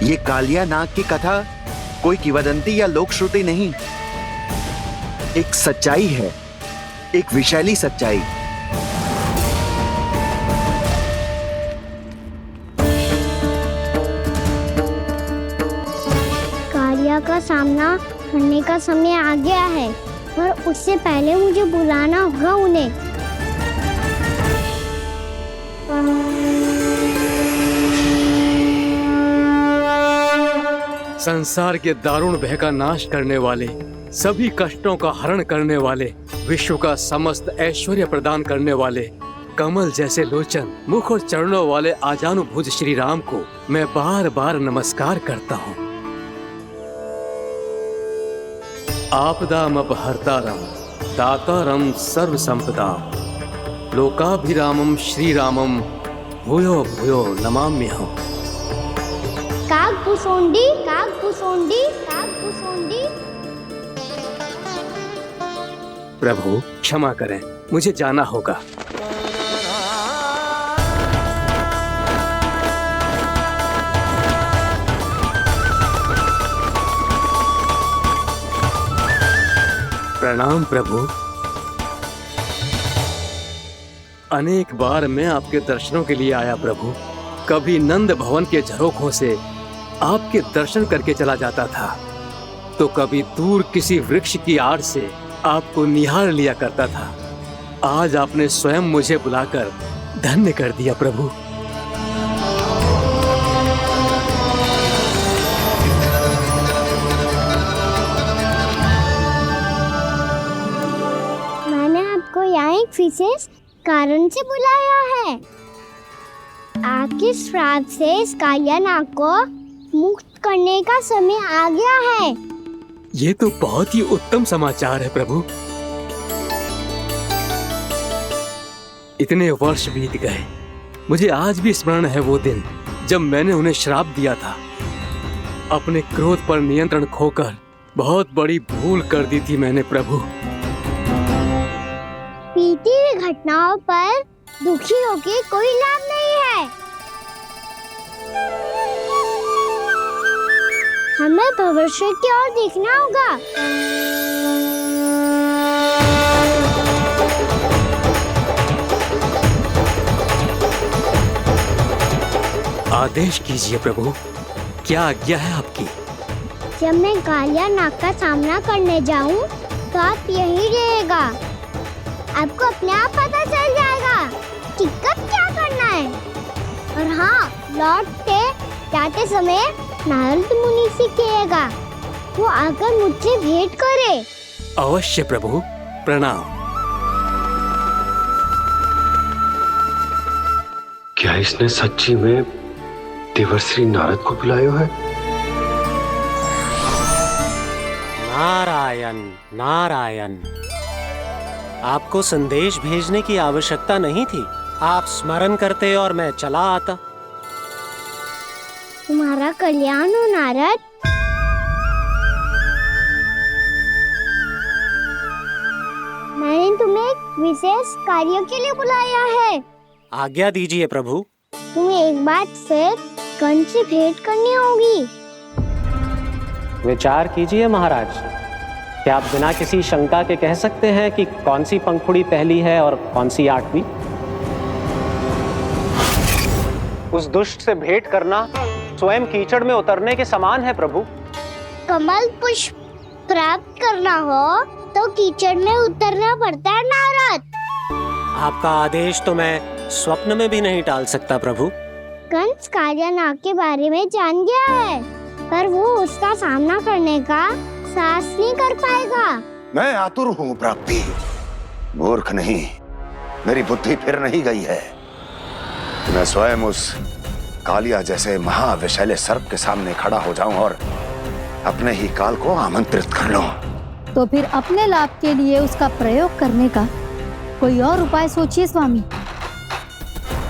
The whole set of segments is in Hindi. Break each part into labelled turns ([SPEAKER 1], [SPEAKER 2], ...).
[SPEAKER 1] ये कालिया नाग की कथा कोई किंवदंती या लोक श्रुति नहीं, एक सच्चाई है, एक विशैली सच्चाई।
[SPEAKER 2] कालिया का सामना करने का समय आ गया है, पर उससे पहले मुझे बुलाना होगा उन्हें।
[SPEAKER 3] संसार के दारुण भय का नाश करने वाले, सभी कष्टों का हरण करने वाले, विश्व का समस्त ऐश्वर्य प्रदान करने वाले, कमल जैसे लोचन, मुख और चरणों वाले आजानुभुज श्री राम को मैं बार बार नमस्कार करता हूँ। आपदामपहर्तारं दातारं सर्व संपदाम लोकाभिरामं श्री रामम भूयो भूयो नमाम्यहम्।
[SPEAKER 2] कागभूसुंडी, कागभूसुंडी, कागभूसुंडी।
[SPEAKER 3] प्रभु क्षमा करें, मुझे जाना होगा। प्रणाम प्रभु। अनेक बार मैं आपके दर्शनों के लिए आया प्रभु। कभी नंद भवन के झरोखों से आपके दर्शन करके चला जाता था, तो कभी दूर किसी वृक्ष की आड़ से आपको निहार लिया करता था। आज आपने स्वयं मुझे बुलाकर धन्य कर दिया प्रभु।
[SPEAKER 2] मैंने आपको यहाँ एक विशेष कारण से बुलाया है। आपके श्राप से इस कालिया नाग को मुक्त करने का समय आ गया है।
[SPEAKER 3] ये तो बहुत ही उत्तम समाचार है प्रभु। इतने वर्ष बीत गए, मुझे आज भी स्मरण है वो दिन जब मैंने उन्हें श्राप दिया था। अपने क्रोध पर नियंत्रण खोकर बहुत बड़ी भूल कर दी थी मैंने प्रभु।
[SPEAKER 2] बीती हुई घटनाओं पर दुखी होके कोई लाभ नहीं है। हमें भविष्य की ओर देखना होगा।
[SPEAKER 3] आदेश कीजिए प्रभु, क्या आज्ञा है आपकी?
[SPEAKER 2] जब मैं कालिया नाग का सामना करने जाऊं, तो आप यहीं रहेगा। आपको अपने आप पता चल जाएगा कि कब क्या करना है। और हाँ, लौटते जाते समय नारद मुनि से कहेगा, वो आकर मुझसे भेंट करे।
[SPEAKER 3] अवश्य प्रभु, प्रणाम।
[SPEAKER 4] क्या इसने सच्ची में देवर्षि नारद को बुलाया है?
[SPEAKER 5] नारायण नारायण, आपको संदेश भेजने की आवश्यकता नहीं थी। आप स्मरण करते और मैं चला आता।
[SPEAKER 2] तुम्हारा कल्याण हो नारद। मैंने तुम्हें एक विशेष कार्य के लिए बुलाया है।
[SPEAKER 5] आज्ञा दीजिए प्रभु।
[SPEAKER 2] तुम्हें एक बार फिर कंस से भेंट करनी होगी।
[SPEAKER 5] विचार कीजिए महाराज, क्या आप बिना किसी शंका के कह सकते हैं कि कौन सी पंखुड़ी पहली है और कौन सी आठवीं? उस दुष्ट से भेंट करना स्वयं कीचड़ में उतरने के समान है प्रभु।
[SPEAKER 2] कमल पुष्प प्राप्त करना हो तो कीचड़ में उतरना पड़ता है नारद।
[SPEAKER 5] आपका आदेश तो मैं स्वप्न में भी नहीं टाल सकता प्रभु।
[SPEAKER 2] कंस कालिया नाग के बारे में जान गया है, पर वो उसका सामना करने का साहस नहीं कर पाएगा।
[SPEAKER 1] मैं आतुर हूँ प्राप्ति, मूर्ख नहीं। मेरी बुद्धि फिर नहीं गई है। मैं स्वयं उस कालिया जैसे महाविशैले सर्प के सामने खड़ा हो जाऊं और अपने ही काल को आमंत्रित कर लूं।
[SPEAKER 6] तो फिर अपने लाभ के लिए उसका प्रयोग करने का कोई और उपाय सोचिए स्वामी।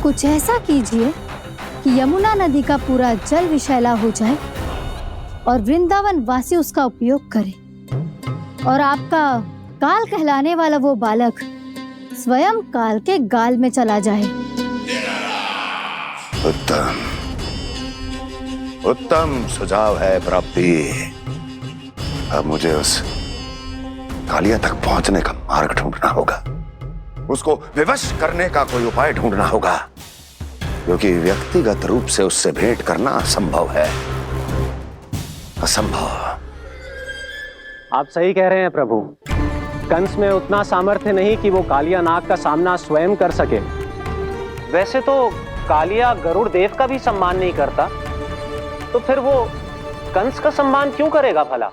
[SPEAKER 6] कुछ ऐसा कीजिए कि यमुना नदी का पूरा जल विशैला हो जाए और वृंदावन वासी उसका उपयोग करे, और आपका काल कहलाने वाला वो बालक स्वयं काल के गाल में चला जाए।
[SPEAKER 1] उत्तम। उत्तम सुझाव है प्राप्ति। अब मुझे उस कालिया तक पहुंचने का मार्ग ढूंढना होगा, उसको विवश करने का कोई उपाय ढूंढना होगा, क्योंकि व्यक्तिगत रूप से उससे भेंट करना असंभव है, असंभव।
[SPEAKER 5] आप सही कह रहे हैं प्रभु। कंस में उतना सामर्थ्य नहीं कि वो कालिया नाग का सामना स्वयं कर सके। वैसे तो कालिया गरुड़ देव का भी सम्मान नहीं करता, तो फिर वो कंस का सम्मान क्यों करेगा भला?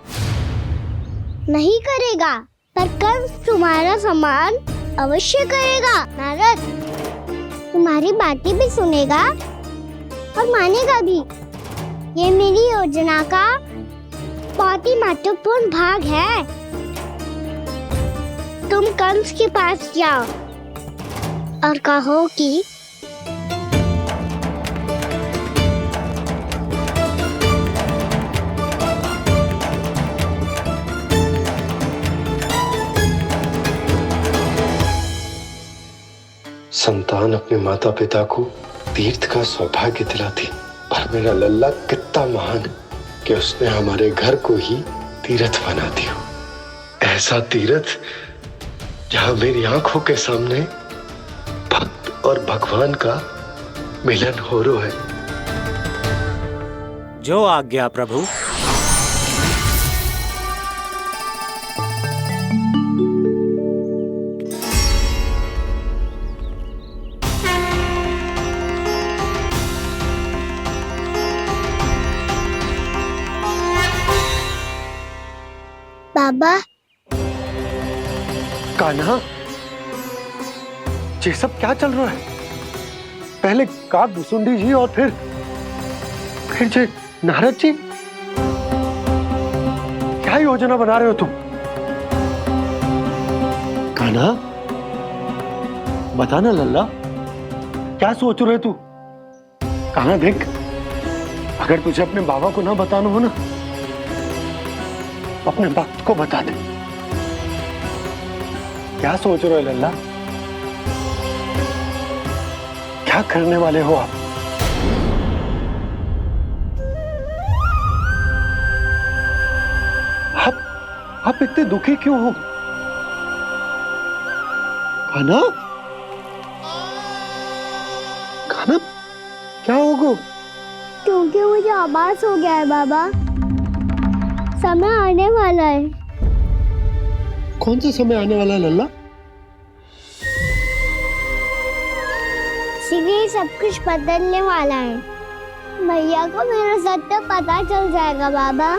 [SPEAKER 2] नहीं करेगा, पर कंस तुम्हारा सम्मान अवश्य करेगा। नारद तुम्हारी बातें भी सुनेगा और मानेगा भी। ये मेरी योजना का बहुत ही महत्वपूर्ण भाग है। तुम कंस के पास जाओ और कहो कि
[SPEAKER 4] संतान अपने माता पिता को तीर्थ का सौभाग्य दिलाती, और मेरा लल्ला कितना महान कि उसने हमारे घर को ही तीर्थ बना दिया। ऐसा तीर्थ जहां मेरी आंखों के सामने भक्त और भगवान का मिलन हो रहा है।
[SPEAKER 5] जो आज्ञा प्रभु।
[SPEAKER 2] बाबा,
[SPEAKER 7] कान्हा, ये सब क्या चल रहा है? पहले काग भुसुंडी जी और फिर जे नारद जी। क्या योजना बना रहे हो तुम? कान्हा, बताना लल्ला, क्या सोच रहे तू? कान्हा देख, अगर तुझे अपने बाबा को ना बताना हो ना, अपने भक्त को बता दे। क्या सोच रहे हो लल्ला? क्या करने वाले हो आप? आप इतने दुखी क्यों हो? कान्हा, कान्हा, क्या होगा?
[SPEAKER 2] क्योंकि मुझे आभास हो गया है बाबा, समय आने वाला है।
[SPEAKER 7] कौन सा समय आने वाला है लल्ला?
[SPEAKER 2] शीघ्र ही सब कुछ बदलने वाला है। भैया को मेरा सत्य पता चल जाएगा बाबा।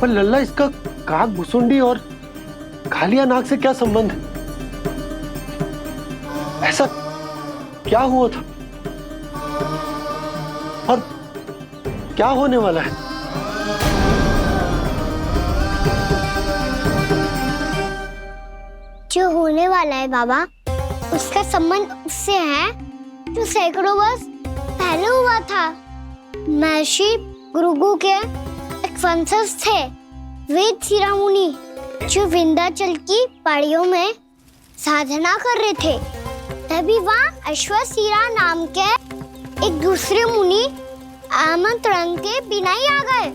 [SPEAKER 7] पर लल्ला, इसका काग भुसुंडी और कालिया नाग से क्या संबंध है? ऐसा क्या हुआ था और क्या होने वाला है?
[SPEAKER 2] जो होने वाला है बाबा, उसका संबंध उससे है जो सैकड़ों वर्ष पहले हुआ था। महर्षि भृगु के एक वंशज थे वेद शिरोमणि, जो विंध्याचल की पहाड़ियों में साधना कर रहे थे। तभी वहाँ अश्वशिरा नाम के एक दूसरे मुनि आमंत्रण के बिना ही आ गए।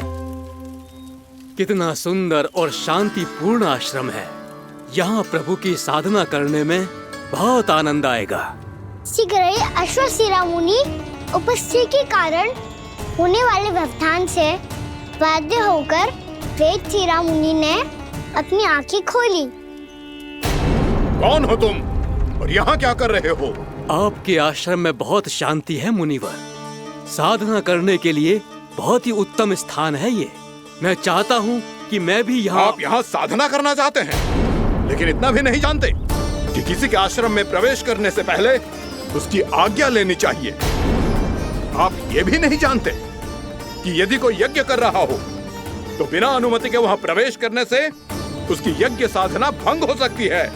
[SPEAKER 3] कितना सुंदर और शांतिपूर्ण आश्रम है। यहाँ प्रभु की साधना करने में बहुत आनंद आएगा।
[SPEAKER 2] शीघ्र ही अश्वशिरा मुनि उपस्थिति के कारण होने वाले व्यवधान से बाध्य होकर वेद शिरोमणि ने अपनी आंखें खोली।
[SPEAKER 1] कौन हो तुम और यहाँ क्या कर रहे हो?
[SPEAKER 3] आपके आश्रम में बहुत शांति है मुनिवर। साधना करने के लिए बहुत ही उत्तम स्थान है ये। मैं चाहता हूँ कि मैं भी यहाँ।
[SPEAKER 8] आप यहाँ साधना करना चाहते हैं, लेकिन इतना भी नहीं जानते कि किसी के आश्रम में प्रवेश करने से पहले उसकी आज्ञा लेनी चाहिए। आप ये भी नहीं जानते कि यदि कोई यज्ञ कर रहा हो तो बिना अनुमति के वहाँ प्रवेश करने से उसकी यज्ञ साधना भंग हो सकती है।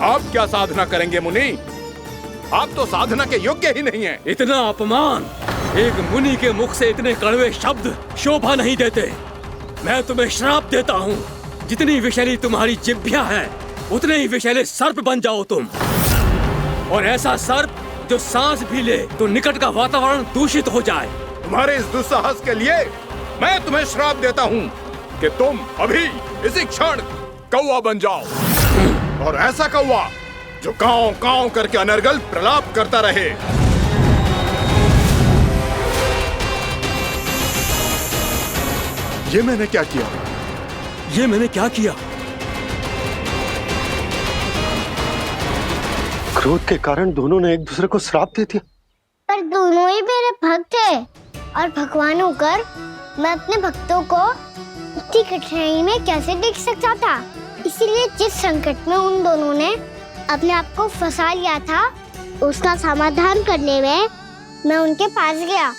[SPEAKER 8] आप क्या साधना करेंगे मुनि? आप तो साधना के योग्य ही नहीं हैं।
[SPEAKER 3] इतना अपमान! एक मुनि के मुख से इतने कड़वे शब्द शोभा नहीं देते। मैं तुम्हें श्राप देता हूँ, जितनी विषैली तुम्हारी जिह्वा है उतने ही विषैले सर्प बन जाओ तुम। और ऐसा सर्प जो सांस भी ले तो निकट का वातावरण दूषित हो जाए।
[SPEAKER 8] तुम्हारे इस दुस्साहस के लिए मैं तुम्हें श्राप देता हूँ कि तुम अभी इसी क्षण कौवा बन जाओ, और ऐसा कौवा जो कांव कांव करके अनर्गल प्रलाप करता रहे। ये मैंने क्या किया?
[SPEAKER 3] ये मैंने क्या किया?
[SPEAKER 7] क्रोध के कारण दोनों ने एक दूसरे को श्राप दे दिया।
[SPEAKER 2] पर दोनों ही मेरे भक्त थे, और भगवान होकर मैं अपने भक्तों को इतनी कठिनाई में कैसे देख सकता था। इसीलिए जिस संकट में उन दोनों ने अपने आप को फंसा लिया था, उसका समाधान करने में मैं उनके पास गया।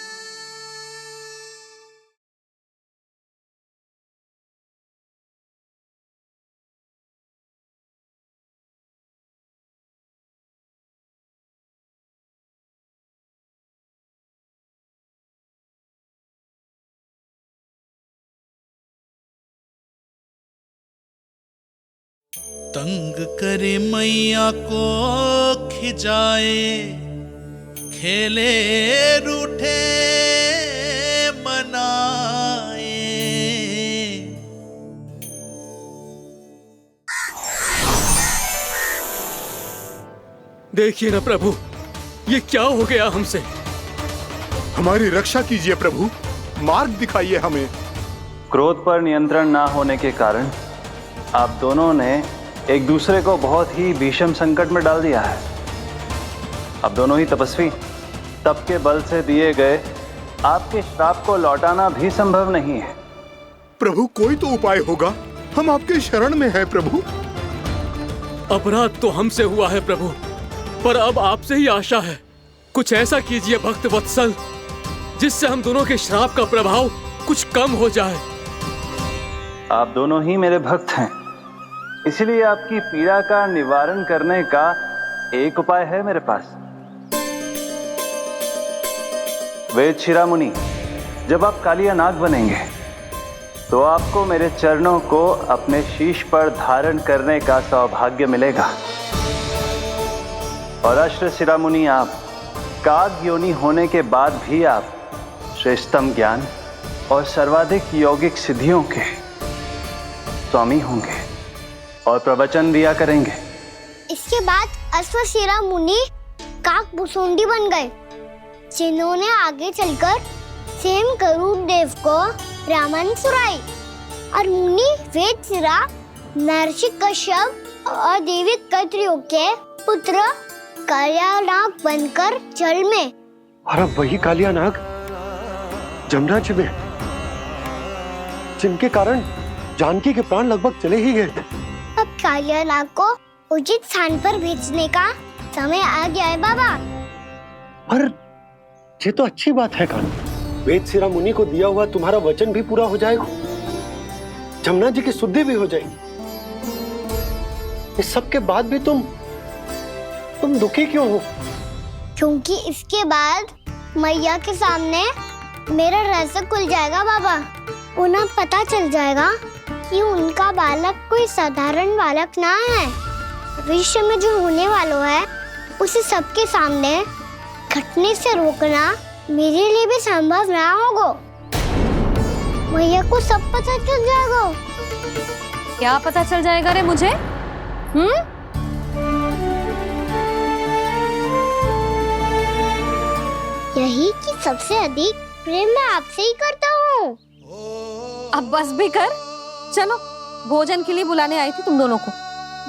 [SPEAKER 9] तंग करे मैया को खिजाए, खेले रूठे मनाए।
[SPEAKER 3] देखिए ना प्रभु, ये क्या हो गया हमसे?
[SPEAKER 8] हमारी रक्षा कीजिए प्रभु, मार्ग दिखाइए हमें।
[SPEAKER 5] क्रोध पर नियंत्रण ना होने के कारण आप दोनों ने एक दूसरे को बहुत ही भीषण संकट में डाल दिया है। आप दोनों ही तपस्वी, तप के बल से दिए गए आपके श्राप को लौटाना भी संभव नहीं है।
[SPEAKER 8] प्रभु कोई तो उपाय होगा, हम आपके शरण में हैं प्रभु।
[SPEAKER 3] अपराध तो हमसे हुआ है प्रभु, पर अब आपसे ही आशा है। कुछ ऐसा कीजिए भक्त वत्सल, जिससे हम दोनों के श्राप का प्रभाव कुछ कम हो जाए।
[SPEAKER 5] आप दोनों ही मेरे भक्त हैं, इसलिए आपकी पीड़ा का निवारण करने का एक उपाय है मेरे पास। वेद शिरामुनि, जब आप कालिया नाग बनेंगे तो आपको मेरे चरणों को अपने शीश पर धारण करने का सौभाग्य मिलेगा। और अश्र शिरामुनि, आप काग योनि होने के बाद भी आप श्रेष्ठतम ज्ञान और सर्वाधिक यौगिक सिद्धियों के स्वामी होंगे और प्रवचन दिया करेंगे।
[SPEAKER 2] इसके बाद अश्वशिरा मुनि काक भुसुंडी बन गए, जिन्होंने आगे चलकर सेम गरुड़ देव को रामायण सुनाई। और मुनि वेदशिरा महर्षि कश्यप और देवी कैत्रियों के पुत्र कालिया नाग बनकर जल में।
[SPEAKER 7] और अब वही कालिया नाग जमुना जी में, जिनके कारण जानकी के प्राण लगभग चले ही गए थे।
[SPEAKER 2] अब कालिया नाग को उचित स्थान पर भेजने का समय आ गया है बाबा।
[SPEAKER 7] पर ये तो अच्छी बात है कान, वेदशिरा मुनि को दिया हुआ तुम्हारा वचन भी पूरा हो जाएगा, जमुना जी की शुद्धि भी हो जाएगी। इस सब के बाद भी तुम दुखी क्यों हो?
[SPEAKER 2] क्योंकि इसके बाद मैया के सामने मेरा रहस्य खुल जाएगा बाबा। उन्हें पता चल जाएगा कि उनका बालक कोई साधारण बालक ना है। भविष्य में जो होने वाला है उसे सबके सामने घटने से रोकना मेरे लिए भी संभव ना होगा। मैया को सब पता चल जाएगा।
[SPEAKER 6] क्या पता चल जाएगा रे मुझे?
[SPEAKER 2] यही कि सबसे अधिक प्रेम मैं आपसे ही करता हूँ।
[SPEAKER 6] अब बस भी कर, चलो भोजन के लिए बुलाने आई थी तुम दोनों को।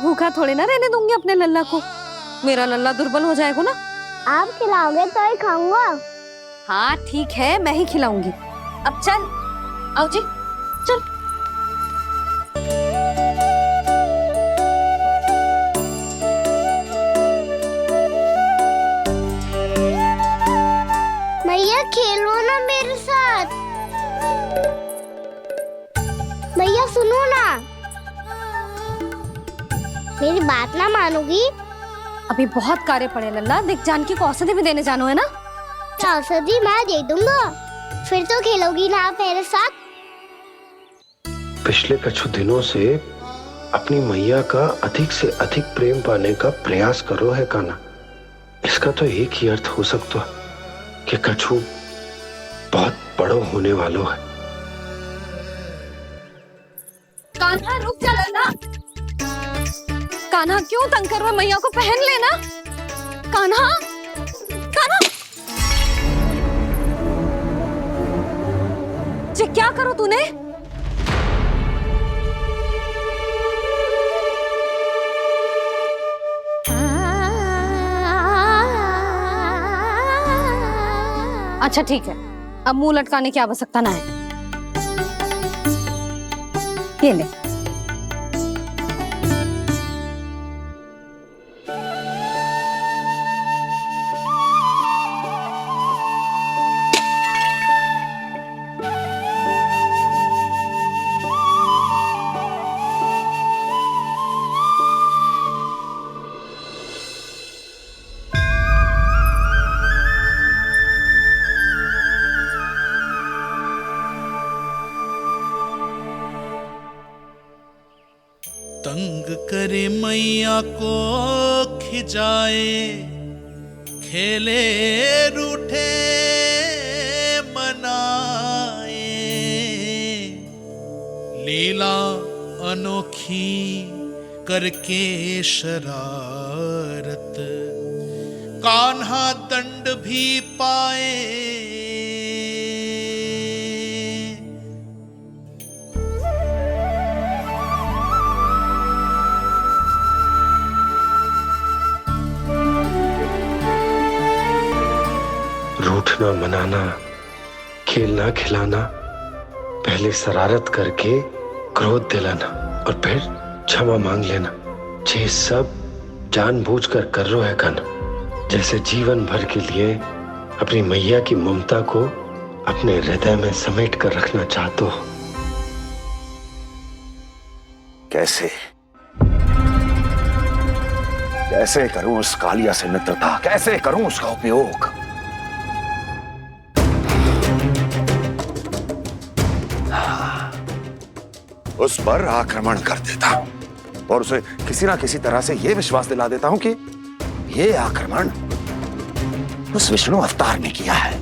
[SPEAKER 6] भूखा थोड़े ना रहने दूंगी अपने लल्ला को, मेरा लल्ला दुर्बल हो जाएगा ना।
[SPEAKER 2] आप खिलाओगे तो ही खाऊंगा।
[SPEAKER 6] हाँ ठीक है, मैं ही खिलाऊंगी। अब चल, आओ जी चल।
[SPEAKER 2] मैया खेलो ना मेरे साथ। मैया सुनो ना, मेरी बात ना मानोगी?
[SPEAKER 6] अभी बहुत कार्य पड़े लल्ला, देख जानकी को औषधि भी देने जानो है ना।
[SPEAKER 2] औषधि मैं दे दूंगा, फिर तो खेलोगी ना आप मेरे साथ।
[SPEAKER 4] पिछले कुछ दिनों से अपनी मैया का अधिक से अधिक प्रेम पाने का प्रयास करो है कान्हा। इसका तो एक ही अर्थ हो सकता कि कछु बहुत बड़ो होने वालों है।
[SPEAKER 10] कान्हा रुक जा लल्ला। कान्हा क्यों तंग कर रहा, मैया को पहन लेना। कान्हा, कान्हा, ये क्या करो तूने? अच्छा ठीक है, अब मुंह लटकाने की आवश्यकता ना है। ये ले।
[SPEAKER 9] तंग करे मैया को खिजाए, खेले रूठे मनाए, लीला अनोखी करके शरारत, कान्हा दंड भी पाए।
[SPEAKER 4] रूठना मनाना, खेलना खिलाना, पहले शरारत करके क्रोध दिलाना और फिर क्षमा मांग लेना, ये सब जानबूझकर कर रहे है कान्हा। जैसे जीवन भर के लिए अपनी मैया की ममता को अपने हृदय में समेट कर रखना चाहते हो।
[SPEAKER 1] कैसे कैसे करूं उस कालिया से मित्रता, कैसे करूं उसका उपयोग? उस पर आक्रमण कर देता हूं और उसे किसी ना किसी तरह से यह विश्वास दिला देता हूं कि यह आक्रमण उस विष्णु अवतार ने किया है।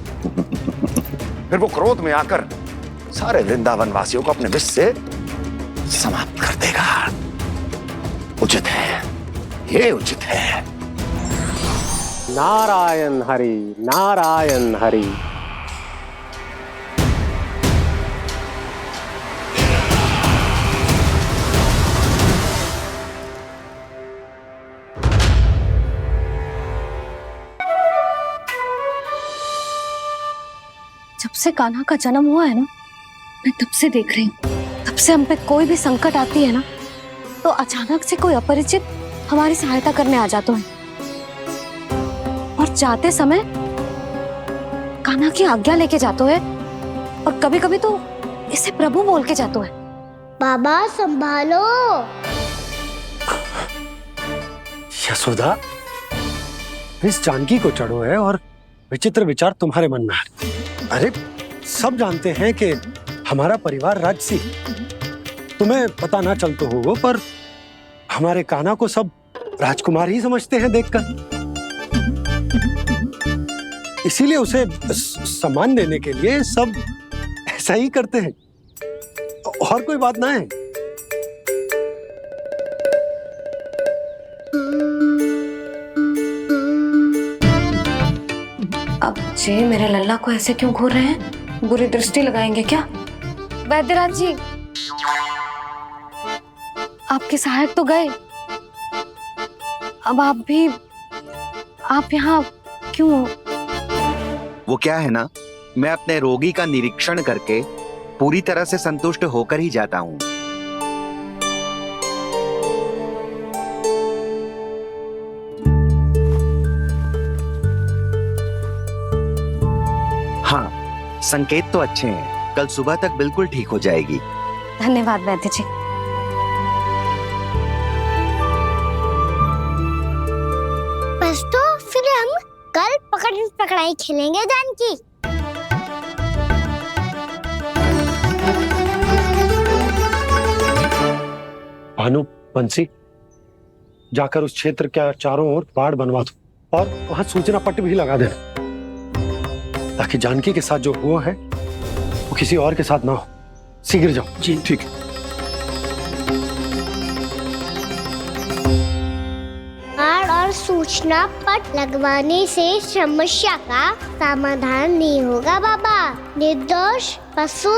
[SPEAKER 1] फिर वो क्रोध में आकर सारे वृंदावन वासियों को अपने विष से समाप्त कर देगा। उचित है, ये उचित है।
[SPEAKER 5] नारायण हरि, नारायण हरि।
[SPEAKER 10] जब से कान्हा का जन्म हुआ है ना, मैं तब से देख रही हूँ, तब से हम पे कोई भी संकट आती है ना, तो अचानक से कोई अपरिचित हमारी सहायता करने आ जाते हैं और जाते समय कान्हा की आज्ञा लेके जाते हैं और कभी कभी तो इसे प्रभु बोल के जाते हैं।
[SPEAKER 2] बाबा संभालो।
[SPEAKER 7] यशोदा, इस जानकी को चढ़ो है और विचित्र विचार तुम्हारे मन में है। अरे सब जानते हैं कि हमारा परिवार राजसी, तुम्हें पता ना चलते हो वो, पर हमारे कान्हा को सब राजकुमार ही समझते हैं देखकर। इसीलिए उसे सम्मान देने के लिए सब ऐसा ही करते हैं, और कोई बात ना है।
[SPEAKER 10] अब जे मेरे लल्ला को ऐसे क्यों घूर रहे हैं? बुरी दृष्टि लगाएंगे क्या? वैद्यराज जी, आपके सहायक तो गए, अब आप यहाँ क्यों हो?
[SPEAKER 11] वो क्या है ना, मैं अपने रोगी का निरीक्षण करके पूरी तरह से संतुष्ट होकर ही जाता हूँ। हाँ, संकेत तो अच्छे हैं, कल सुबह तक बिल्कुल ठीक हो जाएगी।
[SPEAKER 10] धन्यवाद वैद्य जी।
[SPEAKER 2] बस तो फिर हम कल पकड़न पकड़ाई खेलेंगे जानकी।
[SPEAKER 7] भानु, बंसी, जाकर उस क्षेत्र के चारों ओर बाड़ बनवा दो। और वहां सूचना पट्ट भी लगा देना, ताकि जानकी के साथ जो हुआ है वो किसी और के साथ ना हो। शीघ्र जाओ।
[SPEAKER 8] जी ठीक है।
[SPEAKER 2] और सूचना पट लगवाने से समस्या का समाधान नहीं होगा बाबा। निर्दोष पशु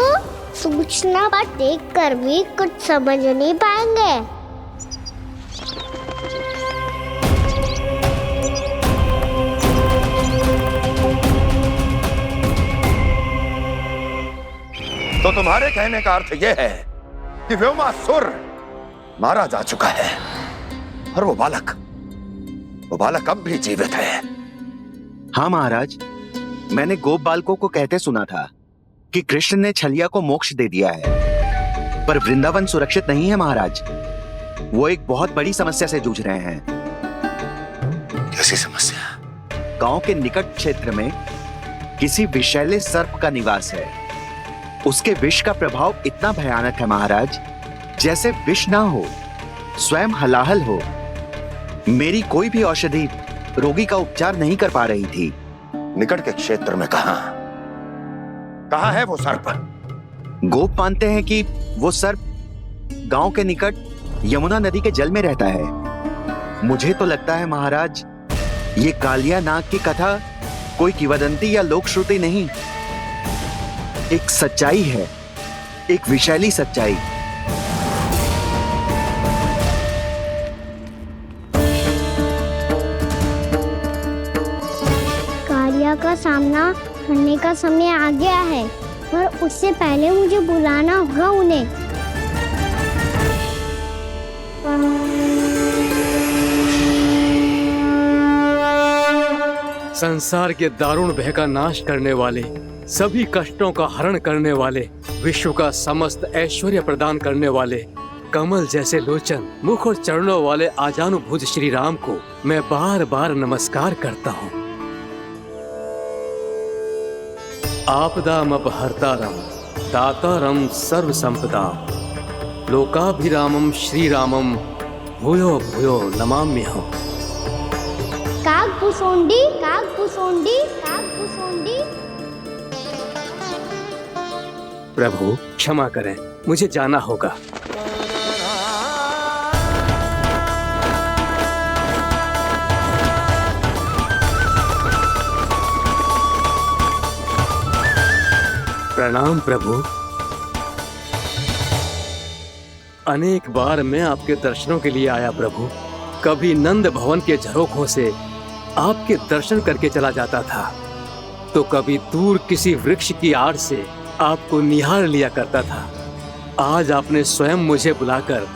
[SPEAKER 2] सूचना पट देखकर भी कुछ समझ नहीं पाएंगे।
[SPEAKER 1] तो तुम्हारे कहने का अर्थ यह है कि व्योमासुर मारा जा चुका है और वो बालक अब भी जीवित है।
[SPEAKER 11] हाँ महाराज, मैंने गोप बालकों को कहते सुना था कि कृष्ण ने छलिया को मोक्ष दे दिया है, पर वृंदावन सुरक्षित नहीं है महाराज। वो एक बहुत बड़ी समस्या से जूझ रहे हैं।
[SPEAKER 1] कैसी समस्या?
[SPEAKER 11] गांव के निकट क्षेत्र में किसी विषैले सर्प का निवास है। उसके विष का प्रभाव इतना भयानक है महाराज, जैसे विष ना हो, स्वयं हलाहल हो। मेरी कोई भी औषधि रोगी का उपचार नहीं कर पा रही थी।
[SPEAKER 1] निकट के क्षेत्र में कहां है वो सर्प?
[SPEAKER 11] गोप मानते हैं कि वो सर्प गांव के निकट यमुना नदी के जल में रहता है। मुझे तो लगता है महाराज, ये कालिया नाग की कथा कोई किंवदंती या लोक श्रुति नहीं, एक सच्चाई है, एक विषैली सच्चाई।
[SPEAKER 2] कालिया का सामना करने का समय आ गया है, पर उससे पहले मुझे बुलाना होगा उन्हें।
[SPEAKER 3] संसार के दारुण भय का नाश करने वाले, सभी कष्टों का हरण करने वाले, विश्व का समस्त ऐश्वर्य प्रदान करने वाले, कमल जैसे लोचन, मुख और चरणों वाले आजानुभुज श्री राम को मैं बार बार नमस्कार करता हूँ। आपदामपहर्तारं दातारं सर्व संपदा लोकाभिरामं श्री रामं भूयो भूयो नमाम्यहम्।
[SPEAKER 2] काकभुसुंडी काकभुसुंडी काकभुसुंडी।
[SPEAKER 3] प्रभु क्षमा करें, मुझे जाना होगा। प्रणाम प्रभु। अनेक बार मैं आपके दर्शनों के लिए आया प्रभु। कभी नंद भवन के झरोखों से आपके दर्शन करके चला जाता था, तो कभी दूर किसी वृक्ष की आड़ से आपको निहार लिया करता था। आज आपने स्वयं मुझे बुलाकर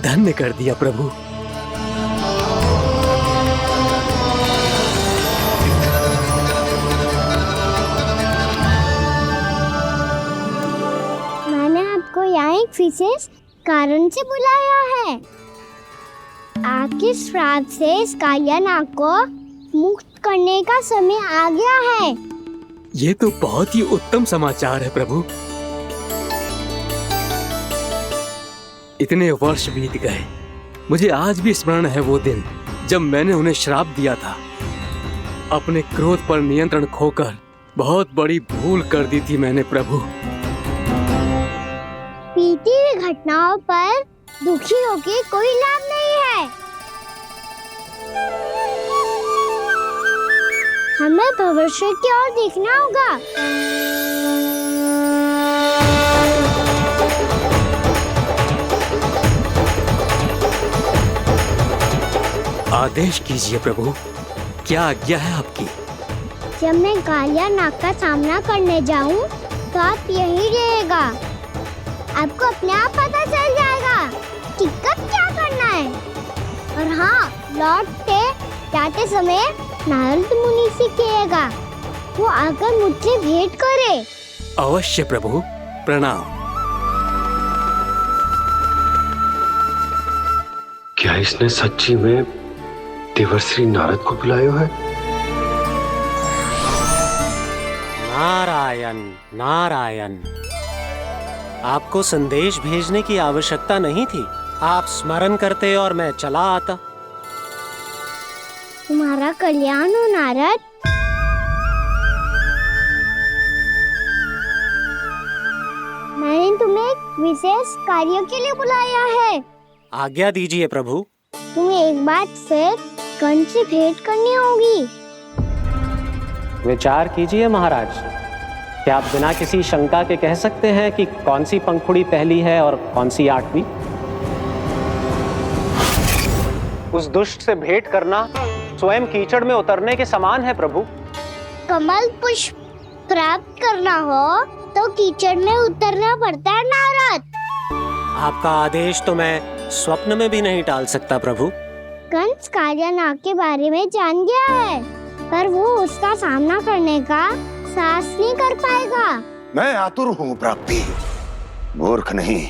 [SPEAKER 3] धन्य कर दिया प्रभु।
[SPEAKER 2] मैंने आपको यहाँ एक विशेष कारण से बुलाया है। आपके श्राप से इस कालिया नाग को मुक्त करने का समय आ गया है।
[SPEAKER 3] ये तो बहुत ही उत्तम समाचार है प्रभु। इतने वर्ष बीत गए, मुझे आज भी स्मरण है वो दिन जब मैंने उन्हें श्राप दिया था। अपने क्रोध पर नियंत्रण खोकर बहुत बड़ी भूल कर दी थी मैंने प्रभु।
[SPEAKER 2] बीती हुई घटनाओं पर दुखी होके कोई लाभ नहीं है। हमें भविष्य की ओर देखना होगा।
[SPEAKER 3] आदेश कीजिए प्रभु, क्या आज्ञा है आपकी?
[SPEAKER 2] जब मैं कालिया नाग का सामना करने जाऊं, तो आप यही रहेगा। आपको अपने आप पता चल जाएगा कि कब क्या करना है। और हाँ, लौटते जाते समय नारद मुनि से कहिएगा, वो आकर मुझसे भेंट करे।
[SPEAKER 3] अवश्य प्रभु, प्रणाम।
[SPEAKER 4] क्या इसने सच्ची में देवर्षि नारद को बुलाया है?
[SPEAKER 5] नारायण नारायण। आपको संदेश भेजने की आवश्यकता नहीं थी। आप स्मरण करते और मैं चला आता।
[SPEAKER 2] तुम्हारा कल्याण हो नारद। मैंने तुम्हें एक विशेष कार्य के लिए बुलाया है।
[SPEAKER 5] आज्ञा दीजिए प्रभु।
[SPEAKER 2] तुम्हें एक बार फिर कंस से भेंट करनी होगी।
[SPEAKER 5] विचार कीजिए महाराज। क्या आप बिना किसी शंका के कह सकते हैं कि कौन सी पंखुड़ी पहली है और कौन सी 8वीं? उस दुष्ट से भेंट करना स्वयं कीचड़ में उतरने के समान है प्रभु।
[SPEAKER 2] कमल पुष्प प्राप्त करना हो तो कीचड़ में उतरना पड़ता है नारद।
[SPEAKER 5] आपका आदेश तो मैं स्वप्न में भी नहीं टाल सकता प्रभु।
[SPEAKER 2] कंस कालियानाग के बारे में जान गया है, पर वो उसका सामना करने का साहस नहीं कर पाएगा।
[SPEAKER 1] मैं आतुर हूँ प्राप्ति, मूर्ख नहीं।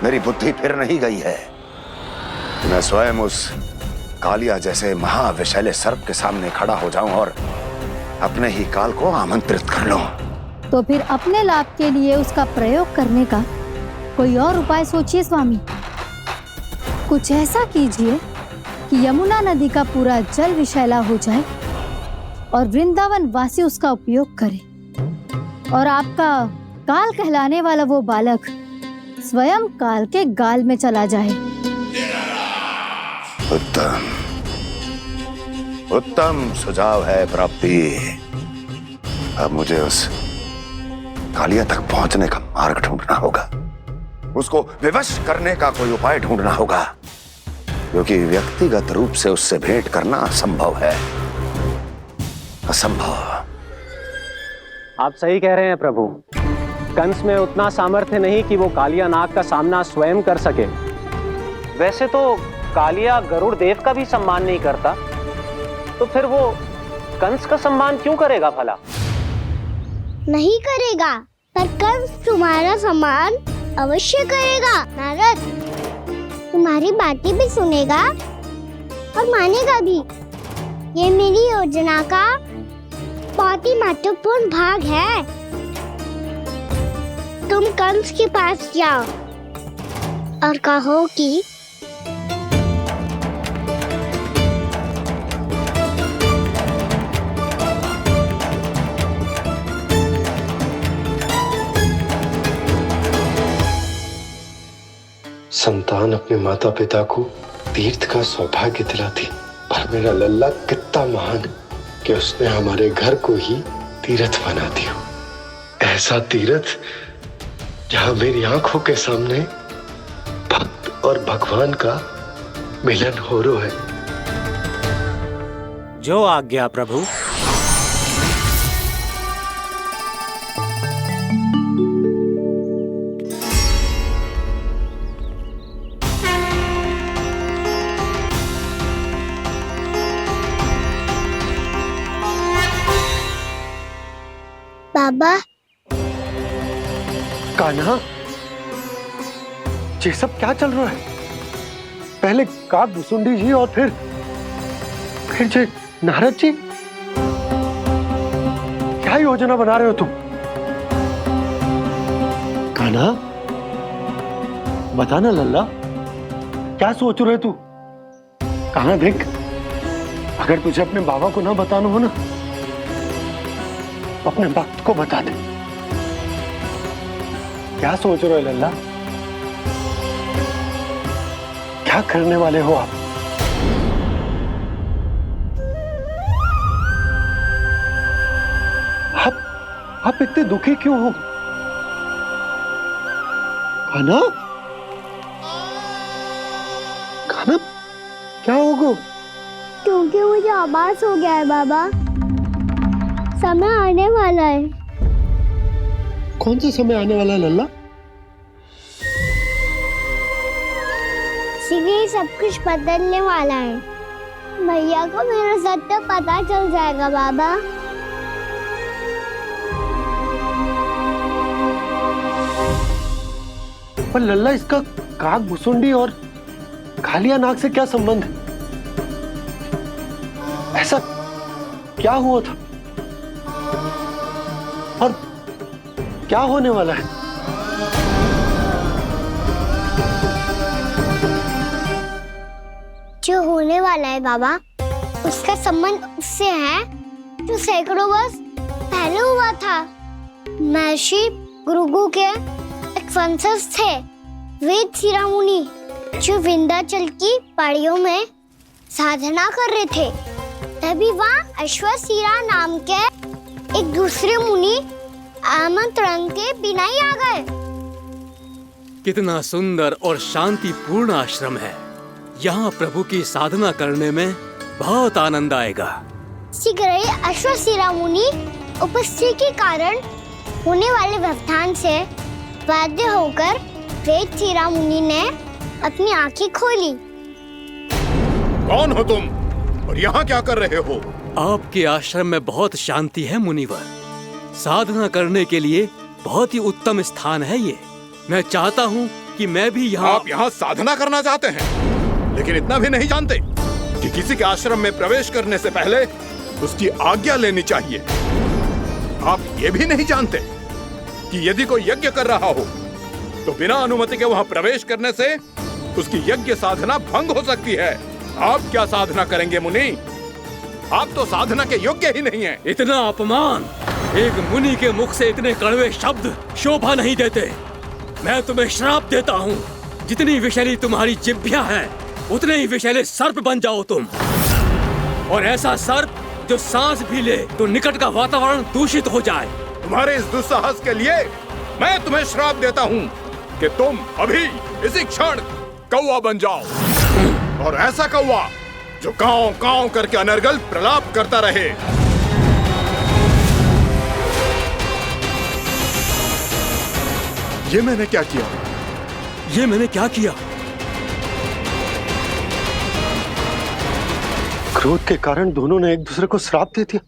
[SPEAKER 1] मेरी बुद्धि फिर नहीं गई है। मैं स्वयं उस कालिया जैसे महाविशैले सर्प के सामने खड़ा हो जाऊं और अपने ही काल को आमंत्रित कर लूं।
[SPEAKER 6] तो फिर अपने लाभ के लिए उसका प्रयोग करने का कोई और उपाय सोचिए स्वामी। कुछ ऐसा कीजिए कि यमुना नदी का पूरा जल विषैला हो जाए और वृंदावन वासी उसका उपयोग करे और आपका काल कहलाने वाला वो बालक स्वयं काल के गाल में चला जाए।
[SPEAKER 1] उत्तम उत्तम सुझाव है प्राप्ति। अब मुझे उस कालिया तक पहुंचने का मार्ग ढूंढना होगा। उसको विवश करने का कोई उपाय ढूंढना होगा, क्योंकि व्यक्तिगत रूप से उससे भेंट करना असंभव है। असंभव।
[SPEAKER 5] आप सही कह रहे हैं प्रभु। कंस में उतना सामर्थ्य नहीं कि वो कालिया नाग का सामना स्वयं कर सके। वैसे तो कालिया गरुड़ देव का भी सम्मान नहीं करता, तो फिर वो कंस का सम्मान क्यों करेगा भला?
[SPEAKER 2] नहीं करेगा, पर कंस तुम्हारा सम्मान अवश्य करेगा नारद। तुम्हारी बातें भी सुनेगा और मानेगा भी। ये मेरी योजना का बहुत ही महत्वपूर्ण भाग है। तुम कंस के पास जाओ और कहो कि
[SPEAKER 4] संतान अपने माता पिता को तीर्थ का सौभाग्य दिलाती, और मेरा लल्ला कितना महान कि उसने हमारे घर को ही तीर्थ बना दिया। ऐसा तीर्थ जहां मेरी आंखों के सामने भक्त और भगवान का मिलन हो रहा है।
[SPEAKER 5] जो आज्ञा प्रभु।
[SPEAKER 2] बाबा,
[SPEAKER 7] कान्हा, ये सब क्या चल रहा है? पहले काक भुसुंडी जी और फिर जे नारद जी। क्या योजना बना रहे हो तुम? कान्हा, बताना लल्ला, क्या सोच रहे तू? कान्हा देख, अगर तुझे अपने बाबा को ना बताना हो ना, अपने भक्त को बता दे। क्या सोच रहे हो लल्ला? क्या करने वाले हो आप? आप इतने दुखी क्यों हो? कान्हा, कान्हा, क्या होगा?
[SPEAKER 2] क्योंकि मुझे आभास हो गया है बाबा, समय आने वाला है।
[SPEAKER 7] कौन सा समय आने वाला है लल्ला?
[SPEAKER 2] इसीलिए सब कुछ बदलने वाला है। भैया को मेरा सत्य पता चल जाएगा बाबा।
[SPEAKER 7] पर लल्ला, इसका काक भुसुंडी और कालिया नाग से क्या संबंध है? ऐसा क्या हुआ था और क्या होने वाला है?
[SPEAKER 2] जो होने वाला है बाबा, उसका संबंध उससे है जो सैकड़ों वर्ष पहले हुआ था। महर्षि भृगु के एक वंशज थे वेदशिरा मुनि, जो विंध्याचल की पहाड़ियों में साधना कर रहे थे। तभी वहाँ अश्वशिरा नाम के एक दूसरे मुनि आमंत्रण के बिना ही आ गए।
[SPEAKER 3] कितना सुंदर और शांतिपूर्ण आश्रम है। यहाँ प्रभु की साधना करने में बहुत आनंद आएगा।
[SPEAKER 2] शीघ्र ही अश्वशिरा मुनि उपस्थिति के कारण होने वाले व्यवधान से बाध्य होकर वेदशिरा मुनि ने अपनी आंखें खोली।
[SPEAKER 8] कौन हो तुम और यहाँ क्या कर रहे हो?
[SPEAKER 3] आपके आश्रम में बहुत शांति है मुनिवर। साधना करने के लिए बहुत ही उत्तम स्थान है ये। मैं चाहता हूँ कि मैं भी यहाँ।
[SPEAKER 8] आप यहाँ साधना करना चाहते हैं, लेकिन इतना भी नहीं जानते कि किसी के आश्रम में प्रवेश करने से पहले उसकी आज्ञा लेनी चाहिए। आप ये भी नहीं जानते कि यदि कोई यज्ञ कर रहा हो तो बिना अनुमति के वहाँ प्रवेश करने से उसकी यज्ञ साधना भंग हो सकती है। आप क्या साधना करेंगे मुनि? आप तो साधना के योग्य ही नहीं हैं।
[SPEAKER 3] इतना अपमान! एक मुनि के मुख से इतने कड़वे शब्द शोभा नहीं देते। मैं तुम्हें श्राप देता हूँ, जितनी विषैली तुम्हारी जिह्वा है उतने ही विषैले सर्प बन जाओ तुम। और ऐसा सर्प जो सांस भी ले तो निकट का वातावरण दूषित हो जाए।
[SPEAKER 8] तुम्हारे इस दुस्साहस के लिए मैं तुम्हें श्राप देता हूँ कि तुम अभी इसी क्षण कौवा बन जाओ, और ऐसा कौवा जो कांव कांव करके अनर्गल प्रलाप करता रहे। ये मैंने क्या किया?
[SPEAKER 3] ये मैंने क्या किया?
[SPEAKER 7] क्रोध के कारण दोनों ने एक दूसरे को श्राप दे दिया।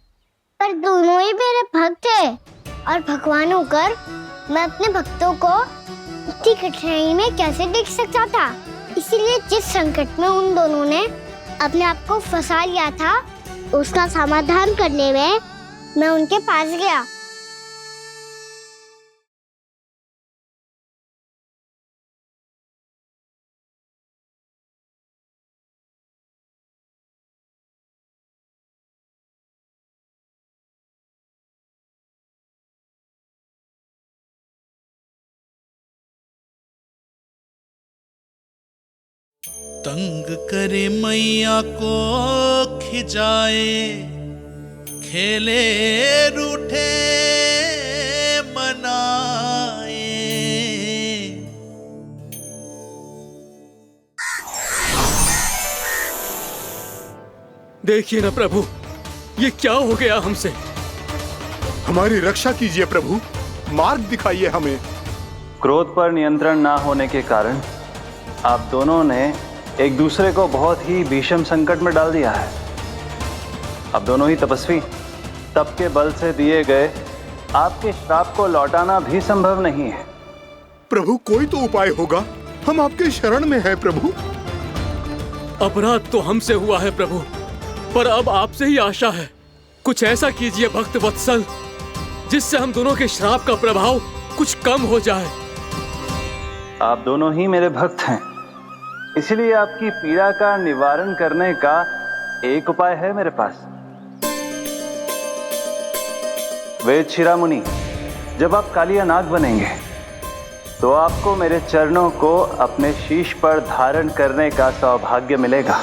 [SPEAKER 2] पर दोनों ही मेरे भक्त हैं, और भगवान होकर मैं अपने भक्तों को इतनी कठिनाई में कैसे देख सकता था। इसीलिए जिस संकट में उन दोनों ने अपने आप को फंसा लिया था, उसका समाधान करने में मैं उनके पास गया।
[SPEAKER 9] तंग करे मैया को खिजाए, खेले रूठे मनाए।
[SPEAKER 3] देखिए ना प्रभु, ये क्या हो गया हमसे?
[SPEAKER 8] हमारी रक्षा कीजिए प्रभु, मार्ग दिखाइए हमें।
[SPEAKER 5] क्रोध पर नियंत्रण ना होने के कारण आप दोनों ने एक दूसरे को बहुत ही भीषण संकट में डाल दिया है। अब दोनों ही तपस्वी, तप के बल से दिए गए आपके श्राप को लौटाना भी संभव नहीं है।
[SPEAKER 8] प्रभु कोई तो उपाय होगा, हम आपके शरण में हैं प्रभु।
[SPEAKER 3] अपराध तो हमसे हुआ है प्रभु, पर अब आपसे ही आशा है। कुछ ऐसा कीजिए भक्त वत्सल, जिससे हम दोनों के श्राप का प्रभाव कुछ कम हो जाए।
[SPEAKER 5] आप दोनों ही मेरे भक्त हैं, इसलिए आपकी पीड़ा का निवारण करने का एक उपाय है मेरे पास। वेदशिरा मुनि, जब आप कालिया नाग बनेंगे तो आपको मेरे चरणों को अपने शीश पर धारण करने का सौभाग्य मिलेगा।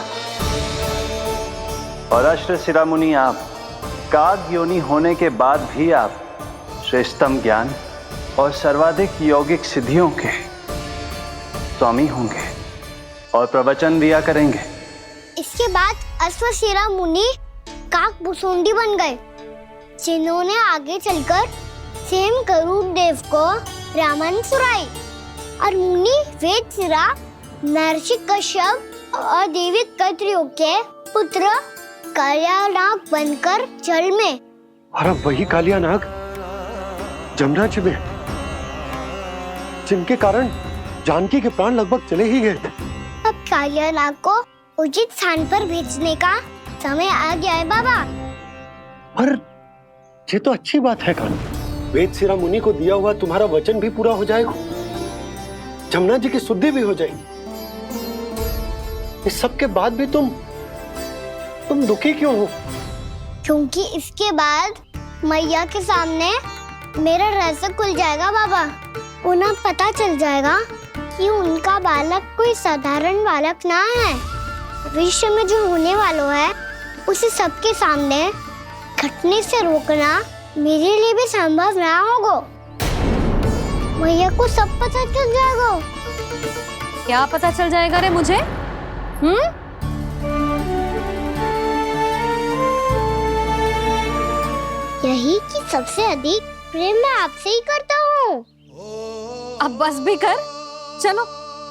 [SPEAKER 5] और अश्वशिरा मुनि, आप काग योनि होने के बाद भी आप श्रेष्ठतम ज्ञान और सर्वाधिक यौगिक सिद्धियों के स्वामी होंगे और प्रवचन दिया करेंगे।
[SPEAKER 2] इसके बाद अश्वशिरा मुनि काकभूषुंडी बन गए, जिन्होंने आगे चलकर स्वयं गरुड़ देव को रामायण सुनाई। और मुनि वेदशिरा महर्षि कश्यप और देवी कत्रियों के पुत्र कालिया नाग बनकर जल में।
[SPEAKER 7] और अब वही कालिया नाग जमुना जी में, जिनके कारण जानकी के प्राण लगभग चले ही गए थे।
[SPEAKER 2] अब कालिया नाग को उचित स्थान पर भेजने का समय आ गया है बाबा।
[SPEAKER 7] पर ये तो अच्छी बात है कान, वेदशिरा मुनि को दिया हुआ तुम्हारा वचन भी पूरा हो जाएगा, जमुना जी की शुद्धि भी हो जाएगी। इस सब के बाद भी तुम तुम दुखी क्यों हो?
[SPEAKER 2] क्योंकि इसके बाद मैया के सामने मेरा रहस्य खुल जाएगा बाबा। उन्हें पता चल जाएगा कि उनका बालक कोई साधारण बालक ना है। भविष्य में जो होने वाला है उसे सबके सामने घटने से रोकना मेरे लिए भी संभव ना होगा। मैया को सब पता चल जाएगा।
[SPEAKER 10] क्या पता चल जाएगा रे मुझे?
[SPEAKER 2] यही कि सबसे अधिक प्रेम मैं आपसे ही करता हूँ।
[SPEAKER 10] अब बस भी कर। चलो,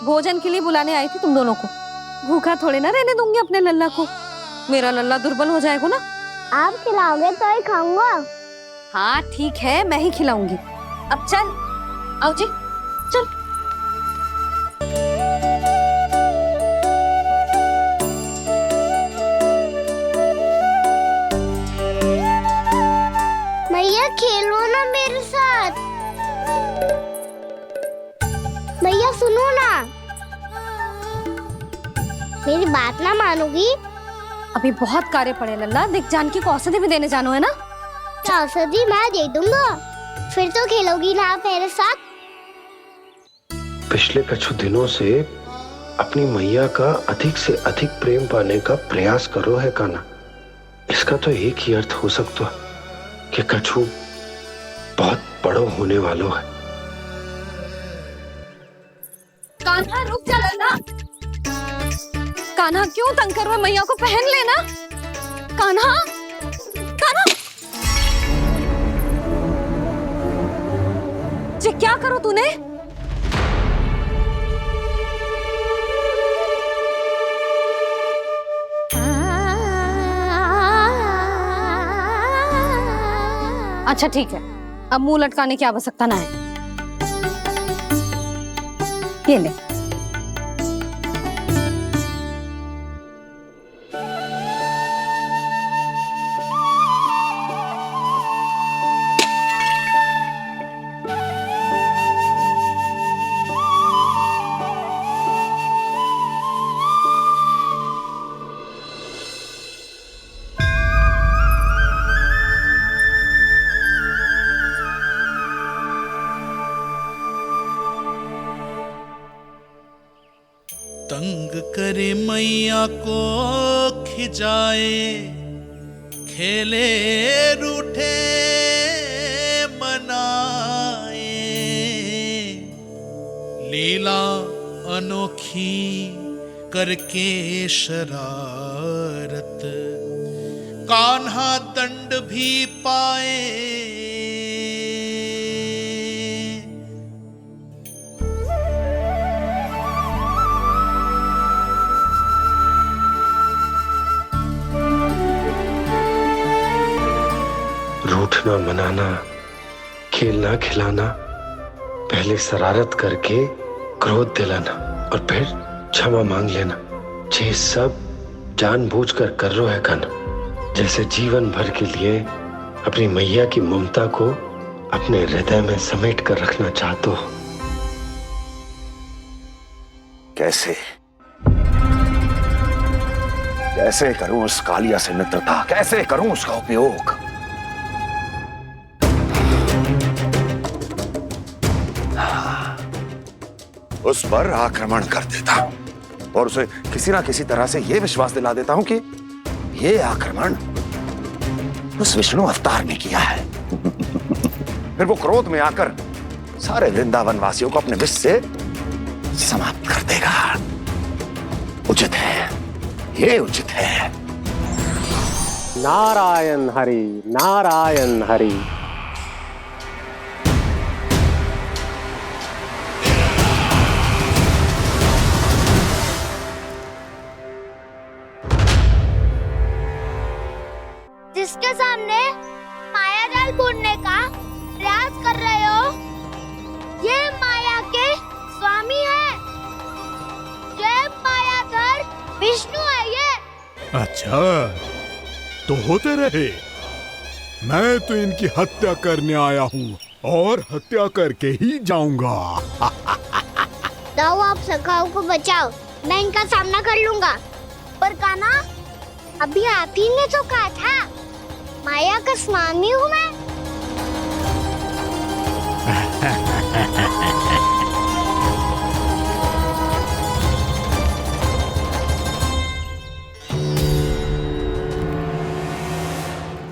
[SPEAKER 10] भोजन के लिए बुलाने आई थी तुम दोनों को। भूखा थोड़े ना रहने दूंगी अपने लल्ला को। मेरा लल्ला दुर्बल हो जाएगा ना।
[SPEAKER 2] आप खिलाओगे तो ही खाऊंगा।
[SPEAKER 10] हाँ ठीक है, मैं ही खिलाऊंगी। अब चल, आओ जी, चल।
[SPEAKER 2] मैया खेलो ना मेरे साथ। मैया सुनो ना, मेरी बात ना मानोगी?
[SPEAKER 10] अभी बहुत कार्य पड़े लल्ला। देख, जानकी को औषधि भी देने जानो है ना।
[SPEAKER 2] औषधि मैं दे दूंगा, फिर तो खेलोगी ना आप मेरे साथ?
[SPEAKER 4] पिछले कुछ दिनों से अपनी मैया का अधिक से अधिक प्रेम पाने का प्रयास करो है कान्हा। इसका तो एक ही अर्थ हो सकता है कि कछु बहुत बड़ो होने वालों है।
[SPEAKER 10] कान्हा रुक जा लल्ला। कान्हा क्यों तंग कर रहा है? मैया को पहन लेना। कान्हा, कान्हा, ये क्या करो तूने? अच्छा ठीक है, अब मुंह लटकाने की आवश्यकता ना है। ये ले।
[SPEAKER 9] तंग करे मैया को खिजाए, खेले रूठे मनाए, लीला अनोखी करके शरारत, कान्हा दंड भी पाए।
[SPEAKER 4] रूठना मनाना, खेलना खिलाना, पहले शरारत करके क्रोध दिलाना और फिर क्षमा मांग लेना, ये सब जानबूझकर कर रहे है कान्हा। जैसे जीवन भर के लिए अपनी मैया की ममता को अपने हृदय में समेट कर रखना चाहते हो।
[SPEAKER 1] कैसे कैसे करूं उस कालिया से मित्रता? कैसे करूं उसका उपयोग? उस पर आक्रमण कर देता हूं और उसे किसी ना किसी तरह से यह विश्वास दिला देता हूं कि यह आक्रमण उस विष्णु अवतार ने किया है। फिर वो क्रोध में आकर सारे वृंदावन वासियों को अपने विष से समाप्त कर देगा। उचित है, ये उचित है।
[SPEAKER 5] नारायण हरि, नारायण हरि।
[SPEAKER 2] जिसके सामने माया जाल बुनने का प्रयास कर रहे हो, ये माया के स्वामी है। ये मायाधर विष्णु है ये।
[SPEAKER 8] अच्छा, तो होते रहे। मैं तो इनकी हत्या करने आया हूँ और हत्या करके ही जाऊंगा।
[SPEAKER 2] जाओ आप सखाओं को बचाओ, मैं इनका सामना कर लूंगा। पर कान्हा, अभी आप ही ने तो कहा था माया का स्वामी हूँ मैं।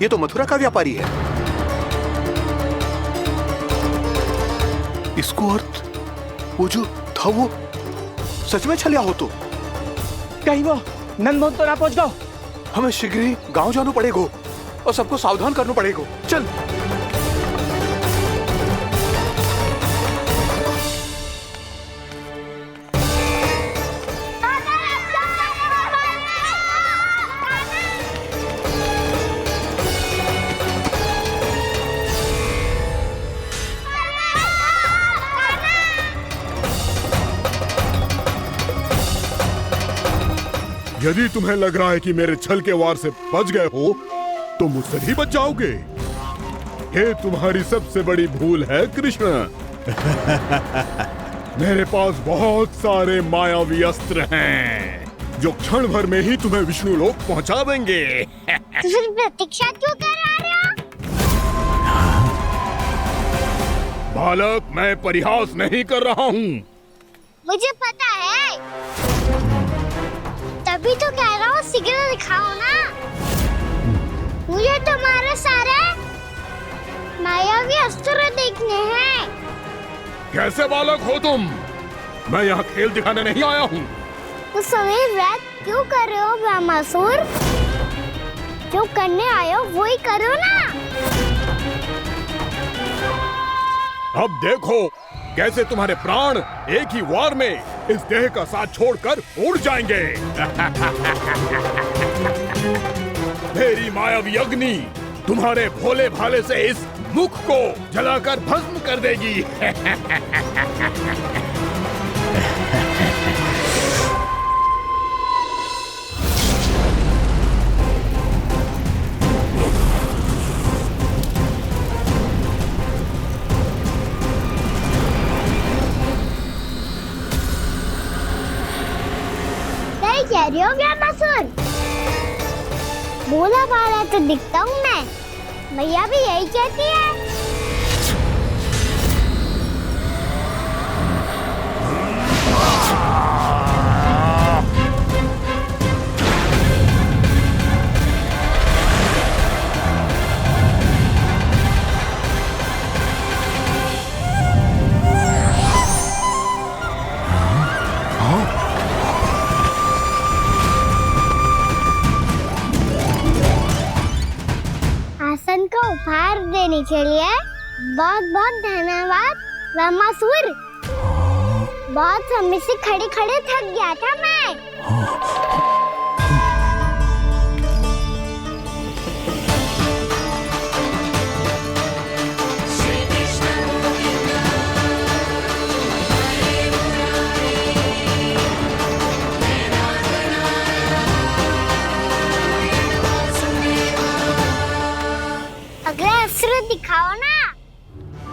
[SPEAKER 12] ये तो मथुरा का व्यापारी है। इसको अर्थ वो जो था वो सच में छलिया हो तो
[SPEAKER 5] कहीं वो नंदमोहन तो ना पहुंच गओ।
[SPEAKER 12] हमें शीघ्र ही गांव जाना पड़ेगा और सबको सावधान करना पड़ेगा। चल।
[SPEAKER 8] यदि तुम्हें लग रहा है कि मेरे छल के वार से बच गए हो तो मुझसे भी बच जाओगे। ये तुम्हारी सबसे बड़ी भूल है कृष्ण। मेरे पास बहुत सारे मायावी अस्त्र हैं जो क्षण भर में ही तुम्हें विष्णु लोक पहुंचा देंगे।
[SPEAKER 2] तो फिर प्रतीक्षा क्यों कर रहे हो?
[SPEAKER 8] बालक, मैं परिहास नहीं कर रहा हूँ।
[SPEAKER 2] मुझे पता है, तभी तो कह रहा हूँ शीघ्र दिखाओ ना। मुझे तुम्हारे सारे मायावी अस्त्र देखने हैं।
[SPEAKER 8] कैसे बालक हो तुम? मैं यहाँ खेल दिखाने नहीं आया हूँ।
[SPEAKER 2] तो समय व्रत क्यों कर रहे हो ब्रह्मासुर? जो करने आए हो वही करो ना।
[SPEAKER 8] अब देखो कैसे तुम्हारे प्राण एक ही वार में इस देह का साथ छोड़कर उड़ जाएंगे। मेरी मायावी अग्नि तुम्हारे भोले भाले से इस मुख को जलाकर भस्म कर देगी।
[SPEAKER 2] कह रही हो ब्रह्मासुर? भोला भाला तो दिखता हूँ मैं। मैया भी यही कहती है। आसन का उपहार देने के लिए बहुत बहुत धन्यवाद ब्रह्मासुर। बहुत समय से खड़े खड़े थक गया था मैं। अगला अस्त्र दिखाओ ना।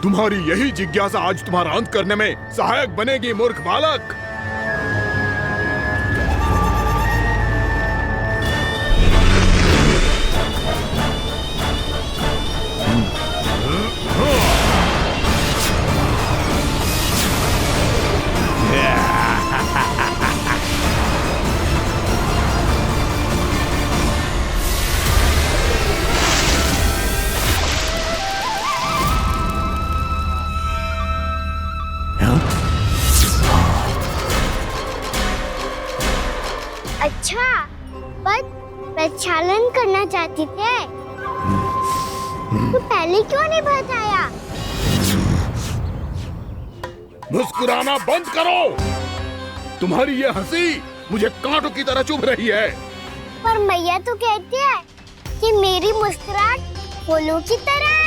[SPEAKER 8] तुम्हारी यही जिज्ञासा आज तुम्हारा अंत करने में सहायक बनेगी मूर्ख बालक।
[SPEAKER 2] अच्छा, पर प्रक्षालन करना चाहती थे तो पहले क्यों नहीं बताया?
[SPEAKER 8] मुस्कुराना बंद करो। तुम्हारी ये हंसी मुझे कांटों की तरह चुभ रही है।
[SPEAKER 2] पर मैया तो कहती है कि मेरी मुस्कुराहट फूलों की तरह है।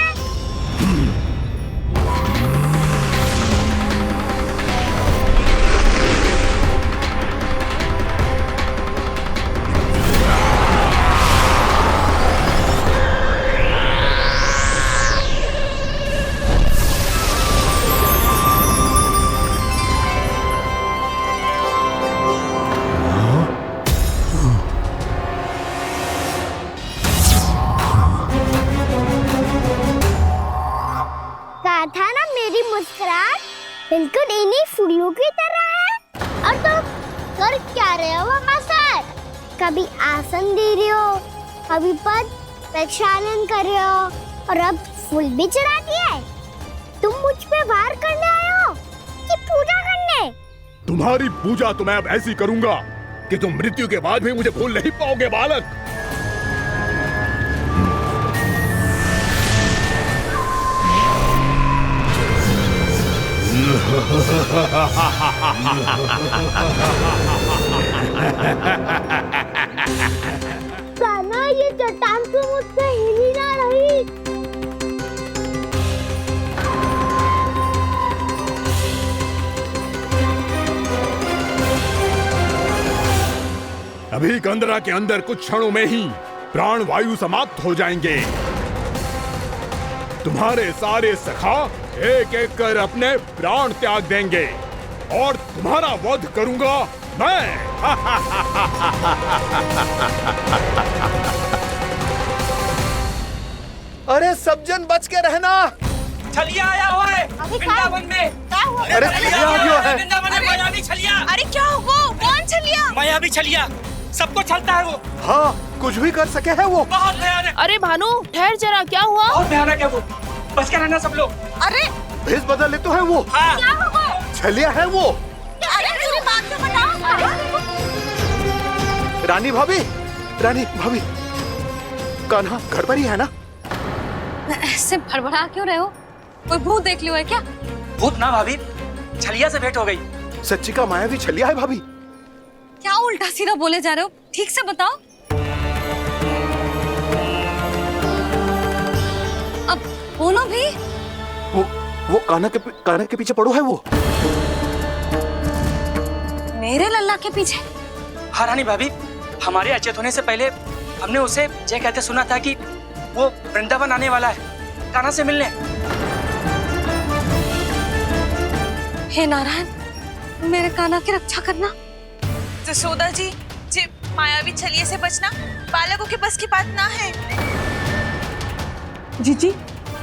[SPEAKER 2] तेरी मुस्कुराहट बिल्कुल इन्हीं फूलों की तरह है। और तुम कर क्या रहे हो वहाँ सर? कभी आसन दे रहे हो, कभी पद प्रक्षालन कर रहे हो और अब फूल भी चढ़ा दिए। तुम मुझ पे वार करने आए हो कि पूजा करने?
[SPEAKER 8] तुम्हारी पूजा तो मैं अब ऐसी करूंगा कि तुम मृत्यु के बाद भी मुझे भूल नहीं पाओगे बालक।
[SPEAKER 2] कान्हा, ये चट्टान तो मुझसे हिल ही ना रही।
[SPEAKER 8] अभी कंदरा के अंदर कुछ क्षणों में ही प्राण वायु समाप्त हो जाएंगे। तुम्हारे सारे सखा एक एक कर अपने प्राण त्याग देंगे और तुम्हारा वध करूंगा मैं।
[SPEAKER 12] अरे सब जन बच के रहना।
[SPEAKER 13] छलिया आया हुआ है वृंदावन में।
[SPEAKER 12] अरे छलिया आ गया है
[SPEAKER 13] वृंदावन में मायावी छलिया।
[SPEAKER 10] अरे क्या हुआ? कौन छलिया?
[SPEAKER 13] मायावी छलिया, सबको छलता है वो।
[SPEAKER 12] हाँ, कुछ भी कर सके है वो।
[SPEAKER 13] बहुत भयानक।
[SPEAKER 10] अरे भानु, ठहर जरा, क्या हुआ?
[SPEAKER 13] बहुत भयानक है वो, बच के रहना सब लोग।
[SPEAKER 10] अरे
[SPEAKER 12] भेष बदल ले तो है वो।
[SPEAKER 13] हाँ।
[SPEAKER 10] क्या हुआ?
[SPEAKER 12] छलिया है वो।
[SPEAKER 10] अरे मेरी बात तो बताओ।
[SPEAKER 12] रानी भाभी, रानी भाभी, कान्हा घर पर ही है ना?
[SPEAKER 10] ऐसे भड़बड़ा क्यों रहे हो? कोई भूत देख लियो है क्या?
[SPEAKER 13] भूत ना भाभी, छलिया से भेंट हो गई।
[SPEAKER 12] सच्ची का मायावी छलिया है भाभी।
[SPEAKER 10] क्या उल्टा सीधा बोले जा रहे हो? ठीक से बताओ। अब बोलो भी।
[SPEAKER 12] वो कान्हा के पीछे पड़ो है वो।
[SPEAKER 10] मेरे लल्ला के पीछे?
[SPEAKER 13] हाँ रानी भाभी, हमारे अचेत होने से पहले हमने उसे ये कहते सुना था कि वो वृंदावन आने वाला है कान्हा से मिलने।
[SPEAKER 10] हे नारायण, मेरे कान्हा की रक्षा करना।
[SPEAKER 14] जसोदा जी, मायावी छलिए से बचना बालकों के बस की बात ना है।
[SPEAKER 15] जीजी,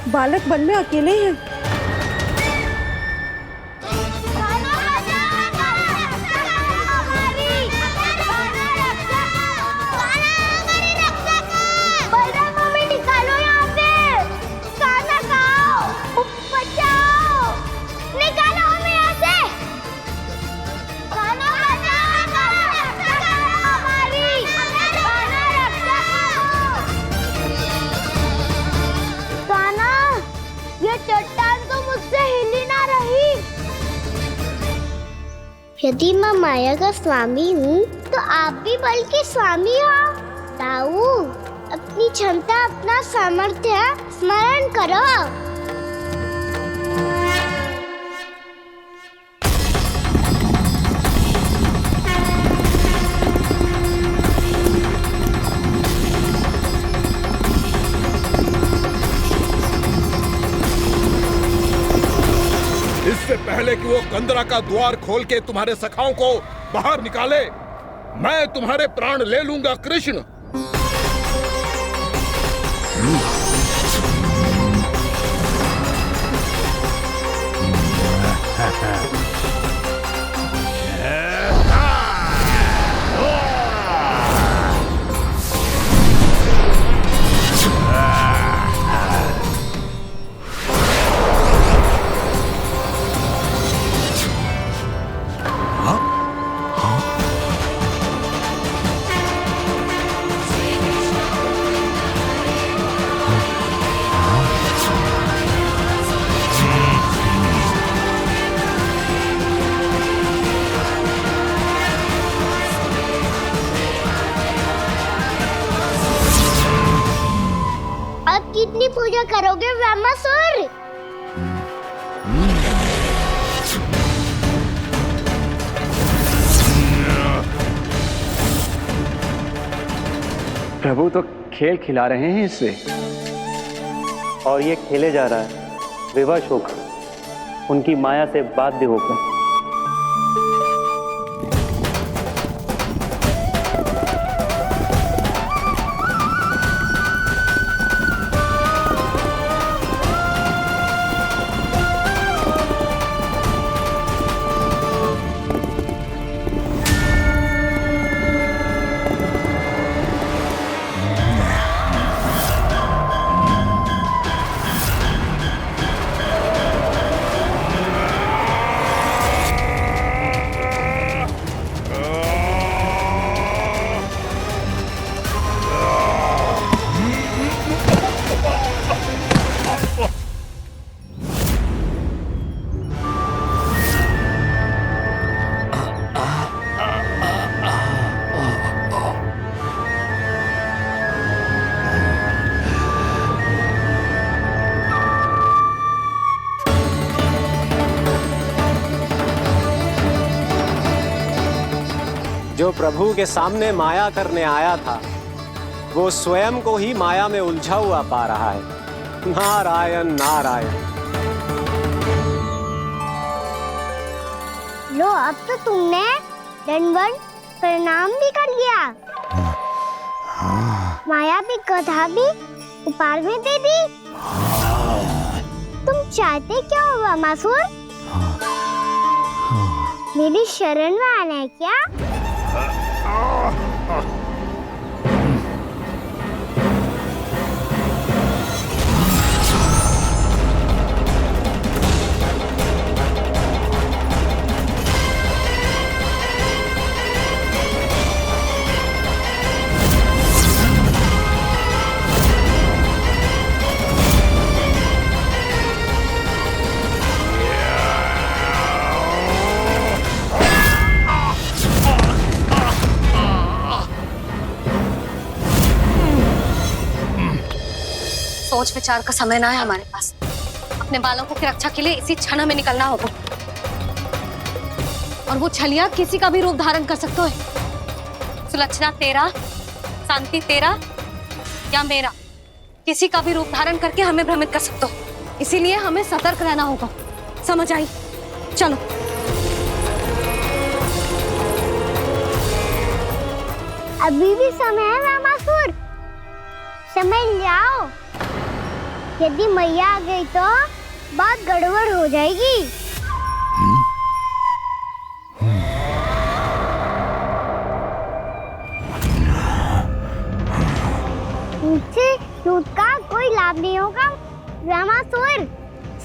[SPEAKER 15] बालक वन में अकेले हैं।
[SPEAKER 2] चट्टान तो मुझसे हिल ही ना रही। यदि मैं माया का स्वामी हूँ तो आप भी बल के स्वामी हो। ताऊ, अपनी क्षमता, अपना सामर्थ्य स्मरण करो।
[SPEAKER 8] इससे पहले कि वो कंदरा का द्वार खोल के तुम्हारे सखाओं को बाहर निकाले, मैं तुम्हारे प्राण ले लूंगा कृष्ण।
[SPEAKER 2] कितनी पूजा करोगे ब्रह्मासुर?
[SPEAKER 5] प्रभु तो खेल खिला रहे हैं इससे, और ये खेले जा रहा है विवश होकर, उनकी माया से बाध्य होकर। जो प्रभु के सामने माया करने आया था वो स्वयं को ही माया में उलझा हुआ पा रहा है। नारायण नारायण।
[SPEAKER 2] लो, अब तो तुमने दंडवत प्रणाम भी कर लिया, माया भी कथा भी उपहार में दे दी। तुम चाहते क्या हो वामासुर? मेरी शरण में आना है क्या?
[SPEAKER 10] सोच विचार का समय ना है हमारे पास। अपने बालकों की रक्षा के लिए इसी क्षण हमें निकलना होगा। और वो छलिया किसी का भी रूप धारण कर सकते है। सुलक्षणा तेरा, शांति तेरा या मेरा, किसी का भी रूप धारण करके हमें भ्रमित कर सकते हो। इसीलिए हमें सतर्क रहना होगा। समझ आई? चलो।
[SPEAKER 2] अभी भी समय है वामासुर, समझ जाओ। यदि मैया आ गई तो बात गड़बड़ हो जाएगी। मुझसे झूठ का कोई लाभ नहीं होगा। वामासुर,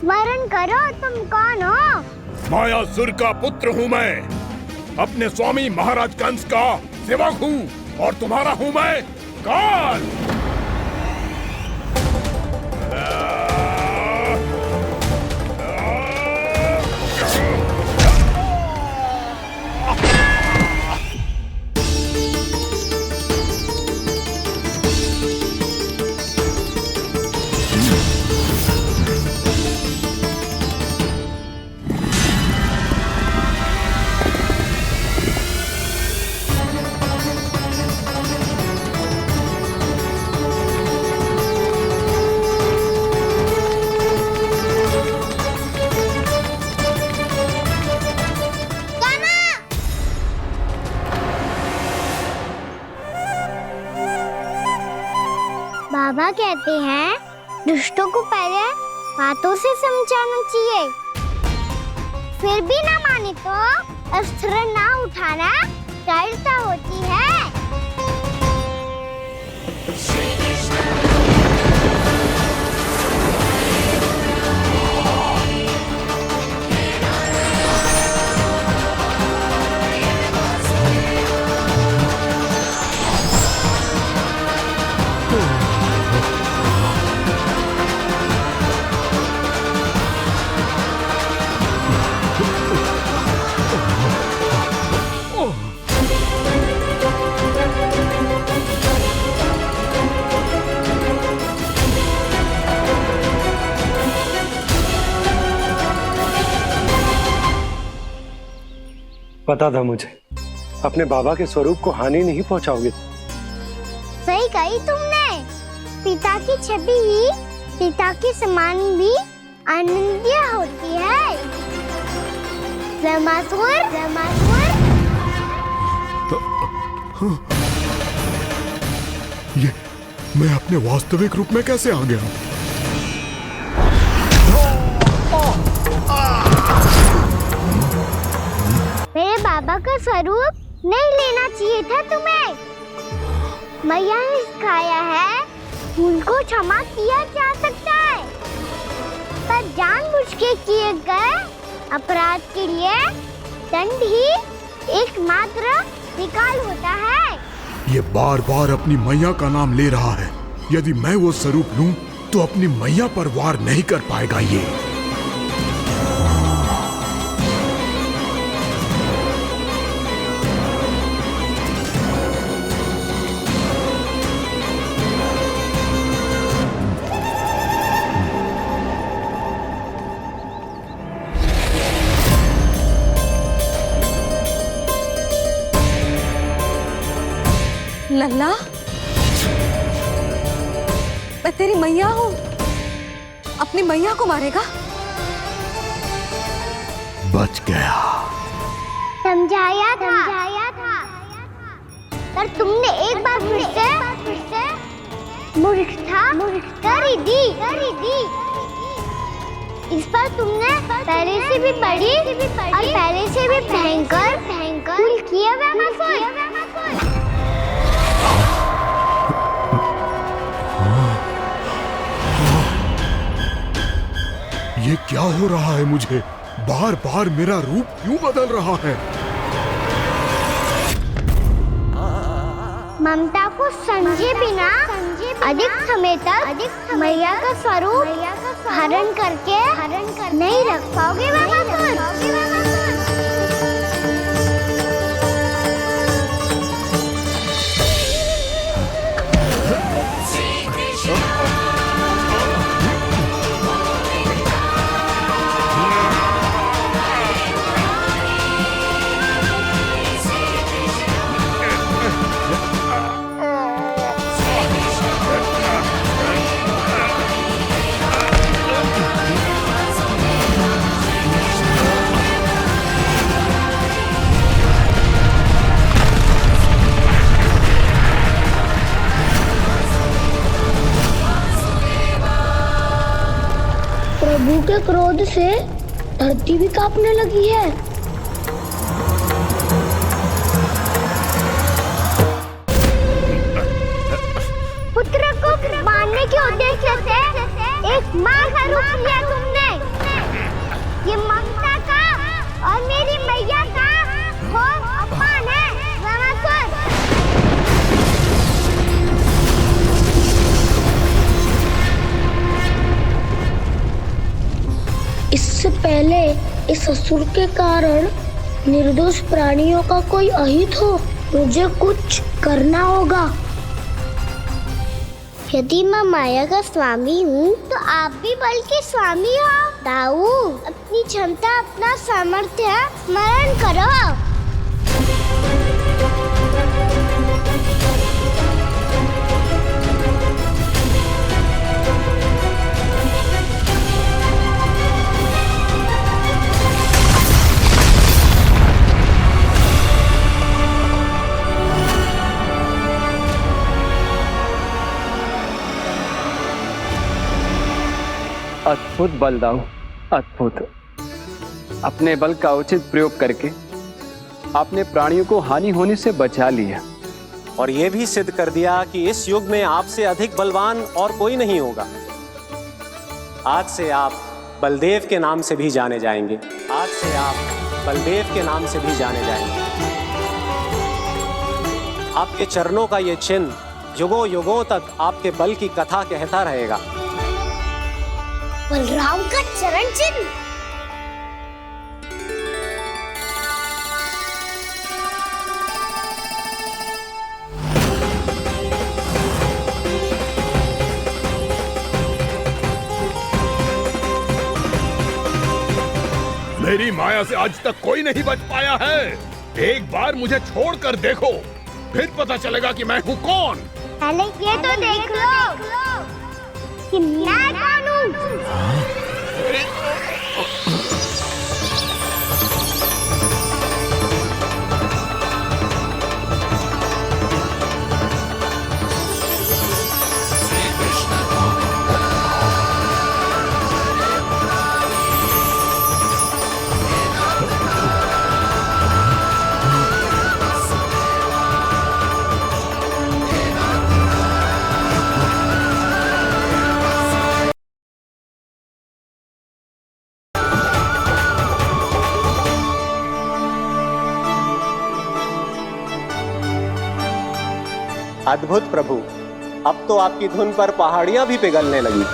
[SPEAKER 2] स्मरण करो तुम कौन हो।
[SPEAKER 8] मायासुर का पुत्र हूँ मैं, अपने स्वामी महाराज कंस का सेवक हूँ, और तुम्हारा हूँ मैं काल।
[SPEAKER 2] बाबा कहते हैं दुष्टों को पहले बातों से समझाना चाहिए, फिर भी ना माने तो अस्त्र ना उठाना दृढ़ता होती है।
[SPEAKER 7] पता था मुझे, अपने बाबा के स्वरूप को हानि नहीं पहुंचाओगे।
[SPEAKER 2] सही कही तुमने। पिता की छवि ही पिता के समान भी आनंदीय होती है। वामासुर, वामासुर।
[SPEAKER 8] ये मैं अपने वास्तविक रूप में कैसे आ गया?
[SPEAKER 2] मेरे बाबा का स्वरूप नहीं लेना चाहिए था तुम्हें। मैया ने सिखाया है भूल को क्षमा किया जा सकता है, पर जानबूझ के किए गए अपराध के लिए दंड ही एकमात्र विकल्प होता है।
[SPEAKER 8] ये बार बार अपनी मैया का नाम ले रहा है। यदि मैं वो स्वरूप लूं तो अपनी मैया पर वार नहीं कर पाएगा ये।
[SPEAKER 10] लल्ला, मैं तेरी मैया हूँ, अपनी मैया को मारेगा?
[SPEAKER 1] बच गया।
[SPEAKER 2] समझाया था पर तुमने एक बार फिर से मूर्खता कर ही दी। इस पर तुमने पहले से भी बड़ी और पहले से भी भयंकर भूल किया
[SPEAKER 8] ये क्या हो रहा है? मुझे बार बार मेरा रूप क्यों बदल रहा है?
[SPEAKER 2] ममता को समझे बिना अधिक समय तक मैया का स्वरूप हरण करके नहीं रख पाओगे प्रभु के क्रोध से धरती भी कांपने लगी है। पुत्र को मारने के उद्देश्य से एक मां का रूप लिया तुमने। ये ममता का और मेरी मैया का घोर अपमान है रामासुर। इससे पहले इस असुर के कारण निर्दोष प्राणियों का कोई अहित हो, मुझे कुछ करना होगा। यदि मैं माया का स्वामी हूँ तो आप भी बल के स्वामी हो। दाऊ, अपनी क्षमता अपना सामर्थ्य स्मरण करो।
[SPEAKER 5] अद्भुत बलदाऊ, अद्भुत। अपने बल का उचित प्रयोग करके आपने प्राणियों को हानि होने से बचा लिया
[SPEAKER 16] और यह भी सिद्ध कर दिया कि इस युग में आपसे अधिक बलवान और कोई नहीं होगा। आज से आप बलदेव के नाम से भी जाने जाएंगे। आज से आप बलदेव के नाम से भी जाने जाएंगे। आपके चरणों का ये चिन्ह युगों युगों तक आपके बल की कथा कहता रहेगा।
[SPEAKER 2] बलराम का चरण चिन्ह।
[SPEAKER 8] मेरी माया से आज तक कोई नहीं बच पाया है। एक बार मुझे छोड़कर देखो, फिर पता चलेगा कि मैं हूँ कौन।
[SPEAKER 2] पहले ये तो देख लो कि मैं कौन हूँ।
[SPEAKER 16] अद्भुत प्रभु, अब तो आपकी धुन पर पहाड़ियां भी पिघलने लगी।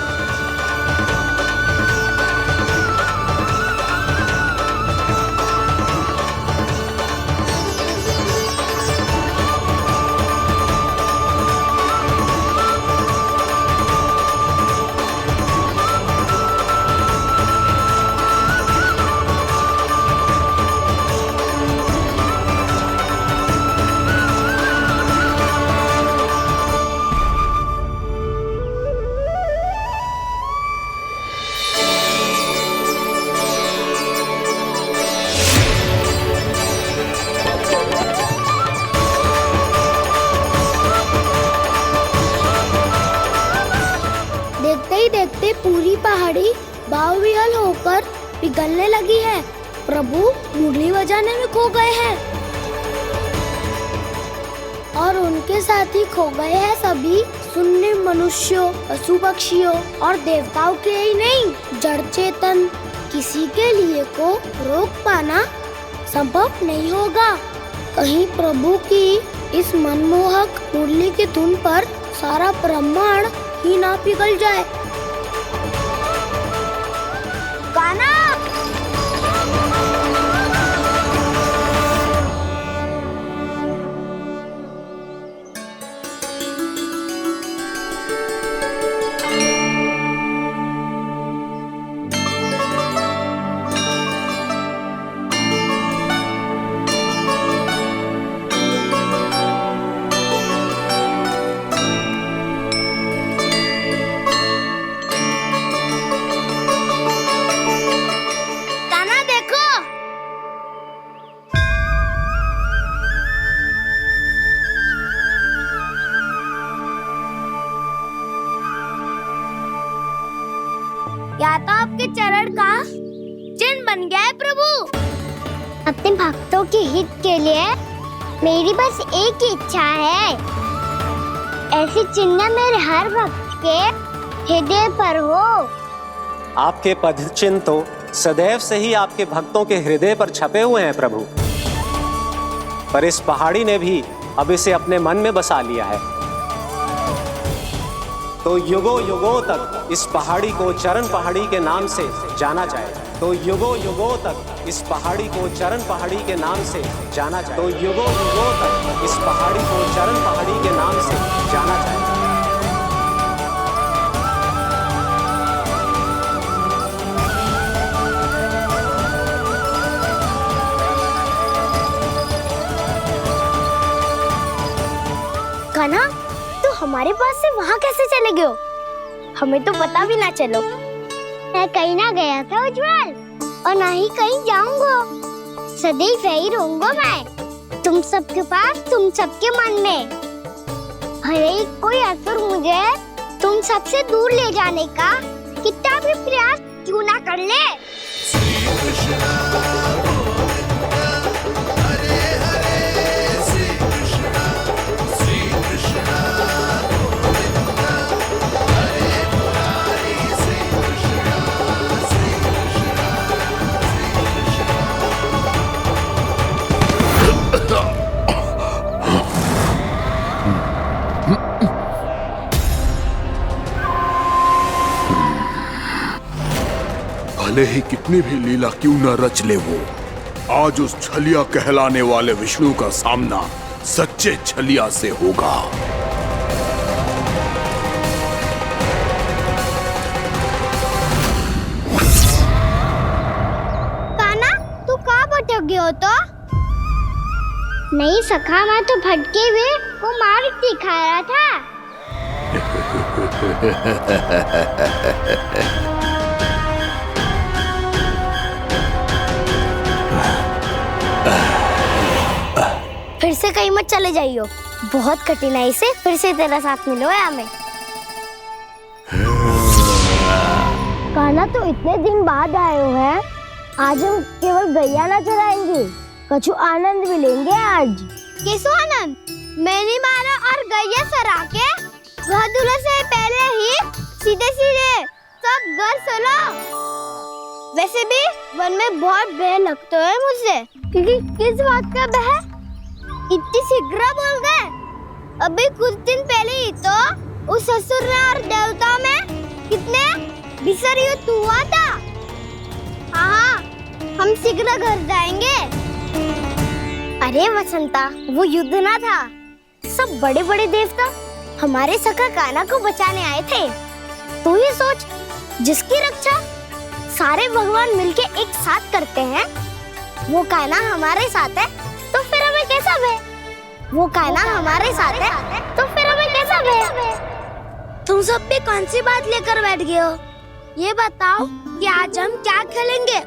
[SPEAKER 2] पहाड़ी बाव विहल होकर पिघलने लगी है। प्रभु मुरली बजाने में खो गए हैं और उनके साथ ही खो गए हैं सभी सुनने मनुष्यों, पशु पक्षियों और देवताओं के ही नहीं, जड़ चेतन किसी के लिए को रोक पाना संभव नहीं होगा। कहीं प्रभु की इस मनमोहक मुरली की धुन पर सारा ब्रह्मांड ही ना पिघल जाए। गाना या तो आपके चरण का चिन्ह बन गया है प्रभु। अपने भक्तों के हित के लिए मेरी बस एक ही इच्छा है, ऐसी चिन्ह मेरे हर भक्त के हृदय पर हो।
[SPEAKER 16] आपके पद चिन्ह तो सदैव से ही आपके भक्तों के हृदय पर छपे हुए हैं प्रभु, पर इस पहाड़ी ने भी अब इसे अपने मन में बसा लिया है। तो युगों युगों तक इस पहाड़ी को चरण पहाड़ी के नाम से जाना जाएगा। तो युगों युगों तक इस पहाड़ी को चरण पहाड़ी के नाम से जाना जाएगा। तो युगों युगों तक इस पहाड़ी को चरण पहाड़ी के नाम से जाना जाएगा।
[SPEAKER 2] कान्हा, तू हमारे पास से वहाँ कैसे चले गए हो? हमें तो पता भी ना चलो। मैं कहीं ना गया था उज्जवल, और ना ही कहीं जाऊंगा। सदैव यही रहूंगा मैं, तुम सबके पास, तुम सबके मन में। भले ही कोई असुर मुझे तुम सबसे दूर ले जाने का कितना भी प्रयास क्यों ना कर ले।
[SPEAKER 8] भले ही कितनी भी लीला क्यों न रच ले वो, आज उस छलिया कहलाने वाले विष्णु का सामना सच्चे छलिया से होगा।
[SPEAKER 2] कान्हा, तू कहाँ भटक गए हो? तो नहीं सखा, मैं तो भटके हुए को मार्ग दिखा रहा था। फिर से कहीं मत चले जाइयो, बहुत कठिनाई से फिर से तेरा साथ मिलो है हमें। कान्हा, तो इतने दिन बाद आए हो हैं, आज हम केवल गैया ना चराएंगे, कछु आनंद भी लेंगे आज। किसो आनंद? मैंने मारा और गैया चरा के घर दूल्हे से पहले ही सीधे सीधे सब घर चलो। वैसे भी वन में बहुत भय लगता है मुझसे, क्योंकि किस बात का भय? इतनी शीघ्र बोल गए। अभी कुछ दिन पहले ही तो उस असुर में और देवताओं में कितने भीषण युद्ध हुआ था। हाँ, हम शीघ्र घर जाएंगे। अरे वसंता, वो युद्ध ना था, सब बड़े बड़े देवता हमारे सखा कान्हा को बचाने आए थे। तू ही सोच, जिसकी रक्षा सारे भगवान मिलके एक साथ करते हैं, वो कान्हा हमारे साथ है, तो फिर हमें कैसा भय? वो कान्हा हमारे साथ है, तो फिर हमें कैसा भय? तुम सब भी कौन सी बात लेकर बैठ गए हो? ये बताओ कि आज हम क्या खेलेंगे?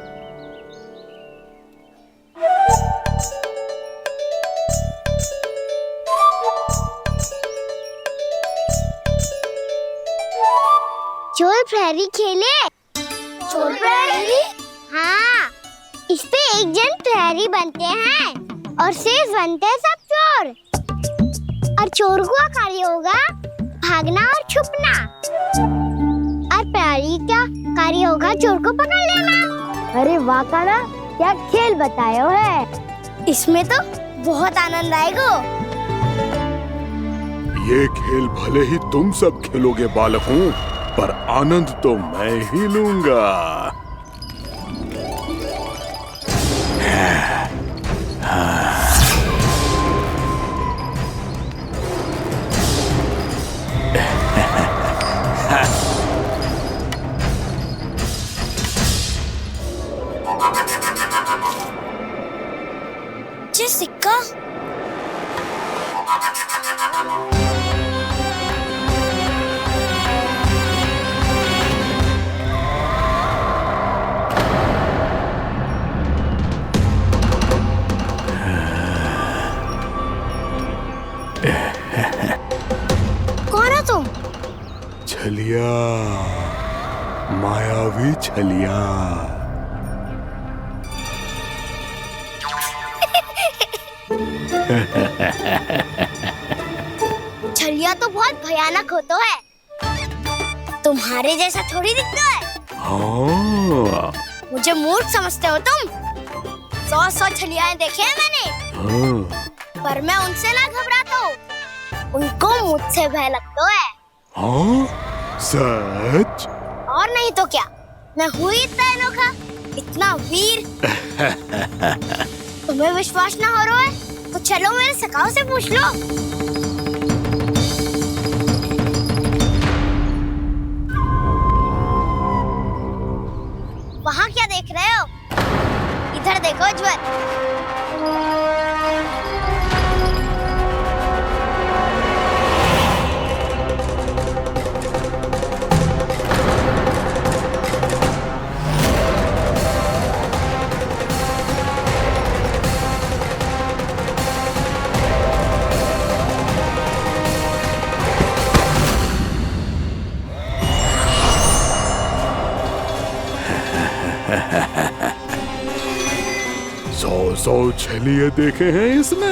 [SPEAKER 2] चोर प्रहरी खेले। चोर प्रहरी? हाँ, इस पे एक जन प्रहरी बनते हैं और शेष बनते हैं सब चोर। और चोर का कार्य होगा भागना और छुपना, और प्रहरी का कार्य होगा चोर को पकड़ लेना। अरे वाह काना, क्या खेल बताया है। इसमें तो बहुत आनंद आएगा।
[SPEAKER 8] ये खेल भले ही तुम सब खेलोगे बालकों, पर आनंद तो मैं ही लूंगा।
[SPEAKER 2] ये सिक्का कौन है तुम?
[SPEAKER 8] छलिया, मायावी छलिया।
[SPEAKER 2] छलिया तो बहुत भयानक होता है, तुम्हारे जैसा थोड़ी दिखता है।
[SPEAKER 8] हाँ।
[SPEAKER 2] मुझे मूर्ख समझते हो तुम? 100 छलियाएं देखे हैं मैंने।
[SPEAKER 8] हाँ।
[SPEAKER 2] पर मैं उनसे ना घबराता हूँ, उनको मुझसे भय लगता है।
[SPEAKER 8] हाँ? सच?
[SPEAKER 2] और नहीं तो क्या, मैं हूँ इतना अनोखा, इतना वीर। तुम्हें विश्वास ना हो रहा है तो चलो मेरे सखाओं से पूछ लो। वहाँ क्या देख रहे हो? इधर देखो उज्जवल।
[SPEAKER 8] सौ छलिए देखे हैं इसने।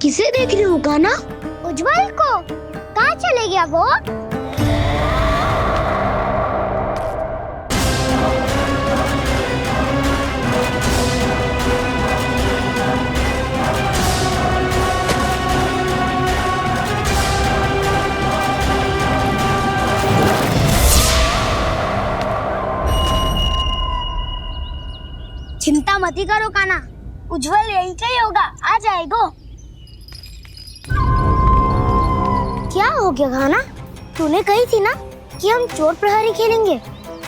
[SPEAKER 2] किसे देख रही हो कान्हा? उज्जवल को। कहाँ चले गया वो? चिंता मत करो कान्हा, उज्जवल यही कहीं होगा, आ जाएगा। क्या हो गया कान्हा? तूने कही थी ना कि हम चोर प्रहरी खेलेंगे,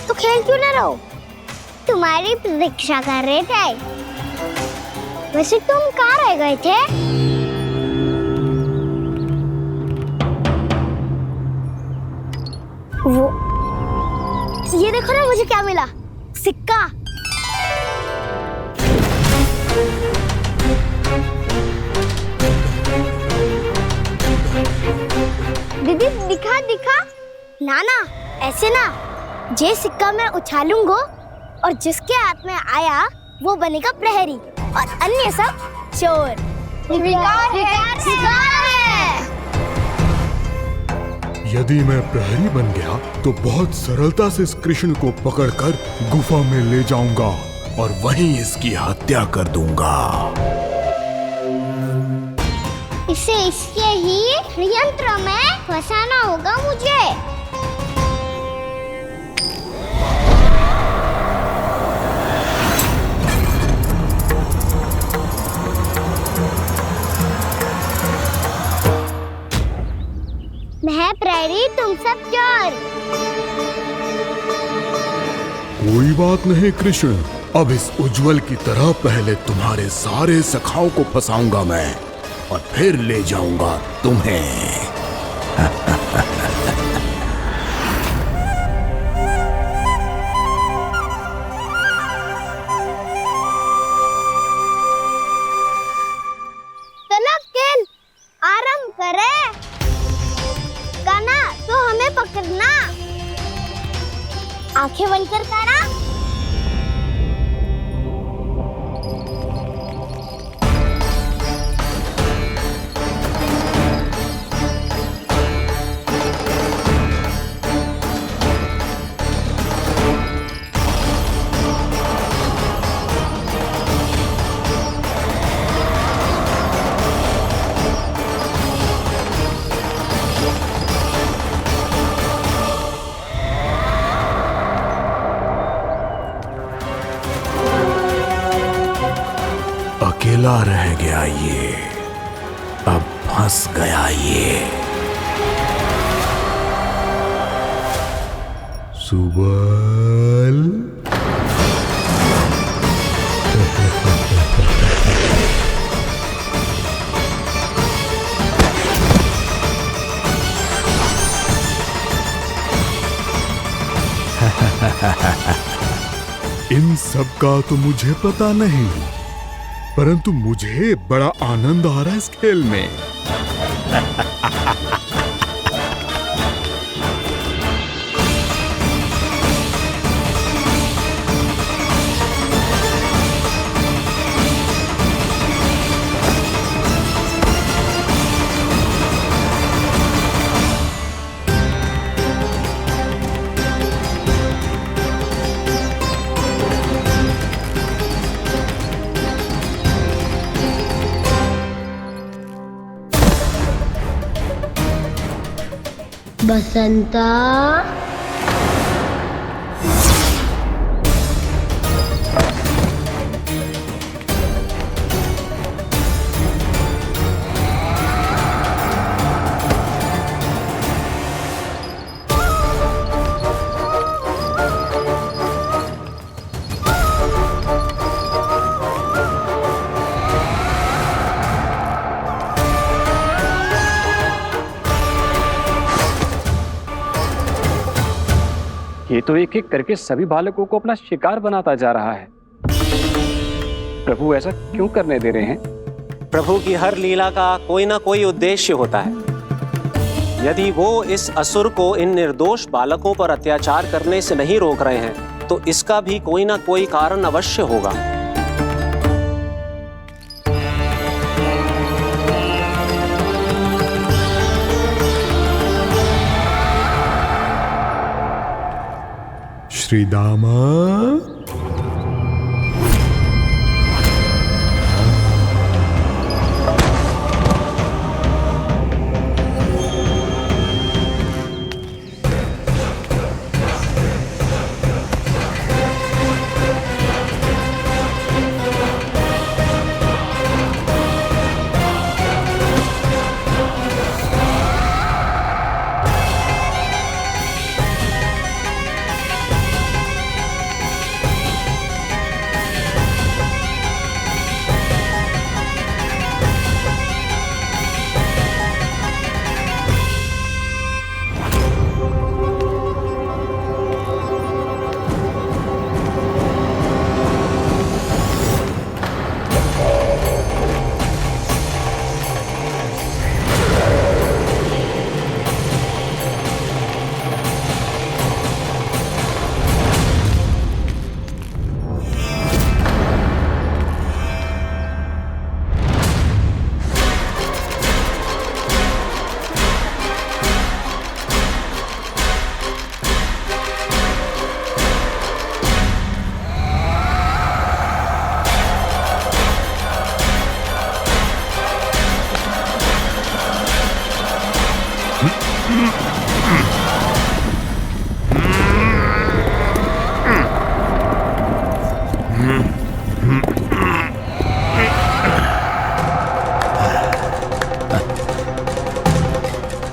[SPEAKER 2] तो खेल क्यों ना रहो? तुम्हारी प्रतीक्षा कर रहे थे। वैसे तुम कहाँ रह गए थे? वो ये देखो ना, मुझे क्या मिला? सिक्का। दीदी दिखा दिखा। ना ना, ऐसे ना। ये सिक्का मैं उछालूंगा और जिसके हाथ में आया वो बनेगा प्रहरी और अन्य सब चोर। शिकार है।
[SPEAKER 8] यदि मैं प्रहरी बन गया तो बहुत सरलता से इस कृष्ण को पकड़कर गुफा में ले जाऊंगा और वहीं इसकी हत्या कर दूंगा।
[SPEAKER 2] इसे इसके ही यंत्र में फंसाना होगा मुझे। मैं प्रहरी, तुम सब चोर।
[SPEAKER 8] कोई बात नहीं कृष्ण, अब इस उज्जवल की तरह पहले तुम्हारे सारे सखाओं को फंसाऊंगा मैं और फिर ले जाऊंगा तुम्हें।
[SPEAKER 2] करना। आंखें बंद कर काना।
[SPEAKER 8] अकेला रह गया ये, अब फंस गया ये। सुबल इन सब का तो मुझे पता नहीं, परंतु मुझे बड़ा आनंद आ रहा है इस खेल में।
[SPEAKER 2] बसंता,
[SPEAKER 5] ये तो एक एक करके सभी बालकों को अपना शिकार बनाता जा रहा है। प्रभु ऐसा क्यों करने दे रहे हैं? प्रभु की हर लीला का कोई ना कोई उद्देश्य होता है। यदि वो इस असुर को इन निर्दोष बालकों पर अत्याचार करने से नहीं रोक रहे हैं, तो इसका भी कोई ना कोई कारण अवश्य होगा।
[SPEAKER 8] श्री दामा,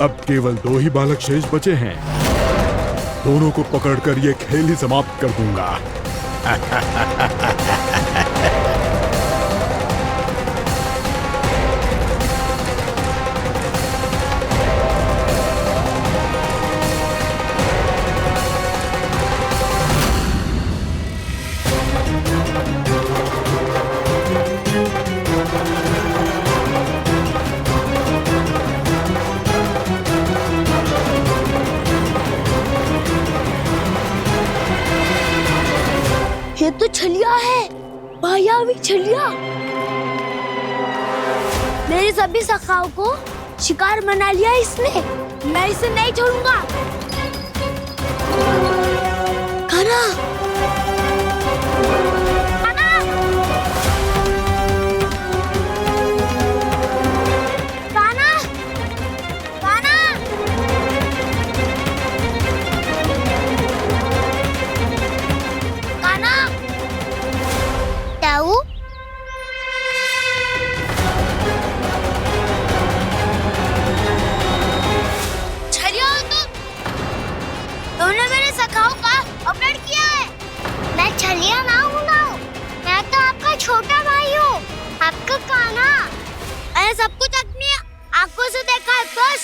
[SPEAKER 8] अब केवल 2 ही बालक शेष बचे हैं। दोनों को पकड़कर ये खेल ही समाप्त कर दूंगा।
[SPEAKER 2] ये तो छलिया है, मायावी छलिया। मेरे सभी सखाओं को शिकार बना लिया इसने। मैं इसे नहीं छोड़ूंगा। कान्हा, कान्हा, कान्हा, कान्हा। कान्हा, ताऊ, छलिया हो तुम। तुमने मेरे सखाओं का अपहरण किया है। मैं छलिया ना हूँ ना, मैं तो आपका छोटा भाई हूँ, आपका कान्हा। मैंने सब कुछ अपनी आंखों से देखा है। बस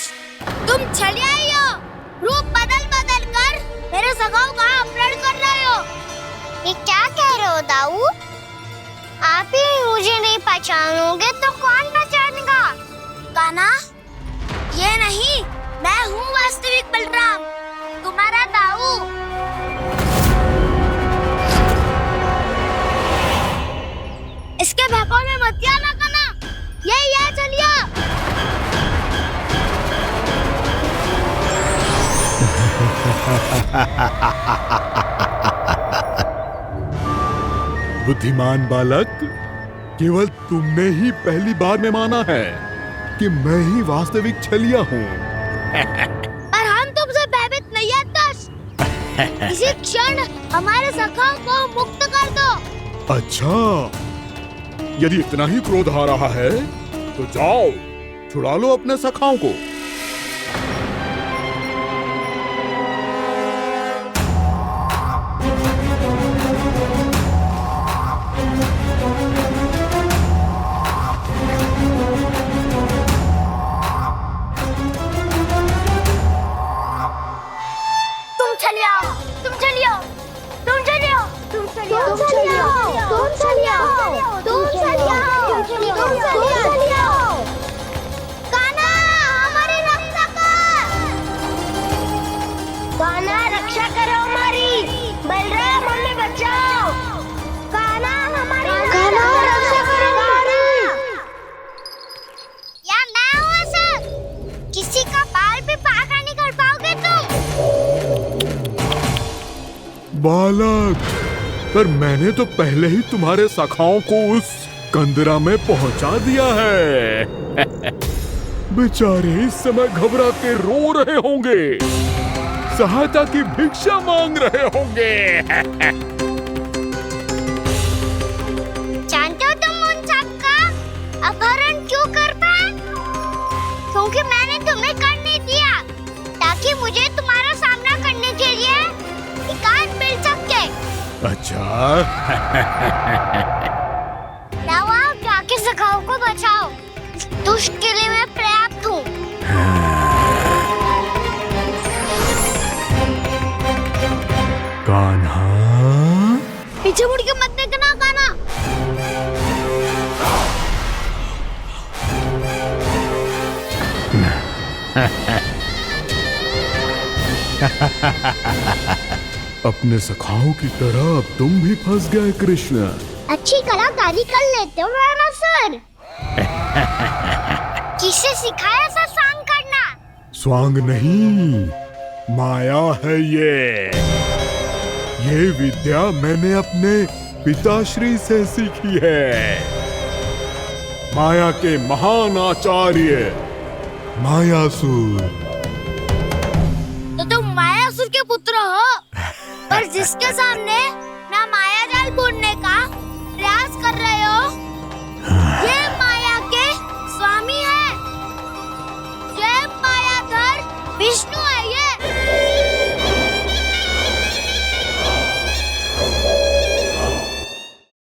[SPEAKER 2] तुम छलिया ही हो। रूप बदल बदल कर मेरे सखाओं का अपहरण कर रहे हो। ये क्या कह रहे हो दाऊ? आप ही मुझे नहीं पहचानोगे तो कौन पहचानेगा? कान्हा, ये नहीं, मैं हूँ वास्तविक बलराम, तुम्हारा दाऊ। इसके बहकावे में मत आना कान्हा, यही है छलिया।
[SPEAKER 8] बुद्धिमान बालक, केवल तुमने ही पहली बार में माना है कि मैं ही वास्तविक छलिया हूँ।
[SPEAKER 2] पर हम तुमसे भयभीत नहीं है दस। इसी क्षण हमारे सखाओं को मुक्त कर दो।
[SPEAKER 8] अच्छा, यदि इतना ही क्रोध आ रहा है तो जाओ, छुड़ा लो अपने सखाओं को।
[SPEAKER 2] तुम छलिया, तुम छलिया, तुम छलिया, तुम छलिया, तुम छलिया, तुम छलिया, तुम छलिया, तुम छलिया। कान्हा, हमारी रक्षा कर। कान्हा, रक्षा करो हमारी। बलराम, हमें बचाओ। कान्हा, हमारी रक्षा करो हमारी। या मैं हूँ ऐसा? किसी का बाल भी पाका नहीं कर पाओगे तुम।
[SPEAKER 8] बालक, पर मैंने तो पहले ही तुम्हारे सखाओं को उस कंदरा में पहुंचा दिया है। बेचारे इस समय घबरा के रो रहे होंगे, सहायता की भिक्षा मांग रहे होंगे।
[SPEAKER 2] जानते हो तुम उन सबका अपहरण क्यों कर पाए? क्योंकि मैंने तुम्हें कर नहीं दिया, ताकि मुझे तुम्हारा सामना करने के लिए एकांत मिल सके।
[SPEAKER 8] अच्छा।
[SPEAKER 2] आओ, जाके सखाओं को बचाओ। इस दुष्ट के लिए मैं पर्याप्त हूँ।
[SPEAKER 8] कान्हा,
[SPEAKER 2] पीछे मुड़ के मत देखना कान्हा।
[SPEAKER 8] अपने सखाओं की तरह अब तुम भी फंस गए कृष्ण।
[SPEAKER 2] अच्छी कलाकारी कर लेते हो रावणासुर। किससे सिखाया ऐसा सांग करना?
[SPEAKER 8] स्वांग नहीं, माया है ये विद्या मैंने अपने पिताश्री से सीखी है। माया के महान आचार्य मायासुर।
[SPEAKER 2] तो तुम मायासुर के पुत्र हो, पर जिसके सामने ना माया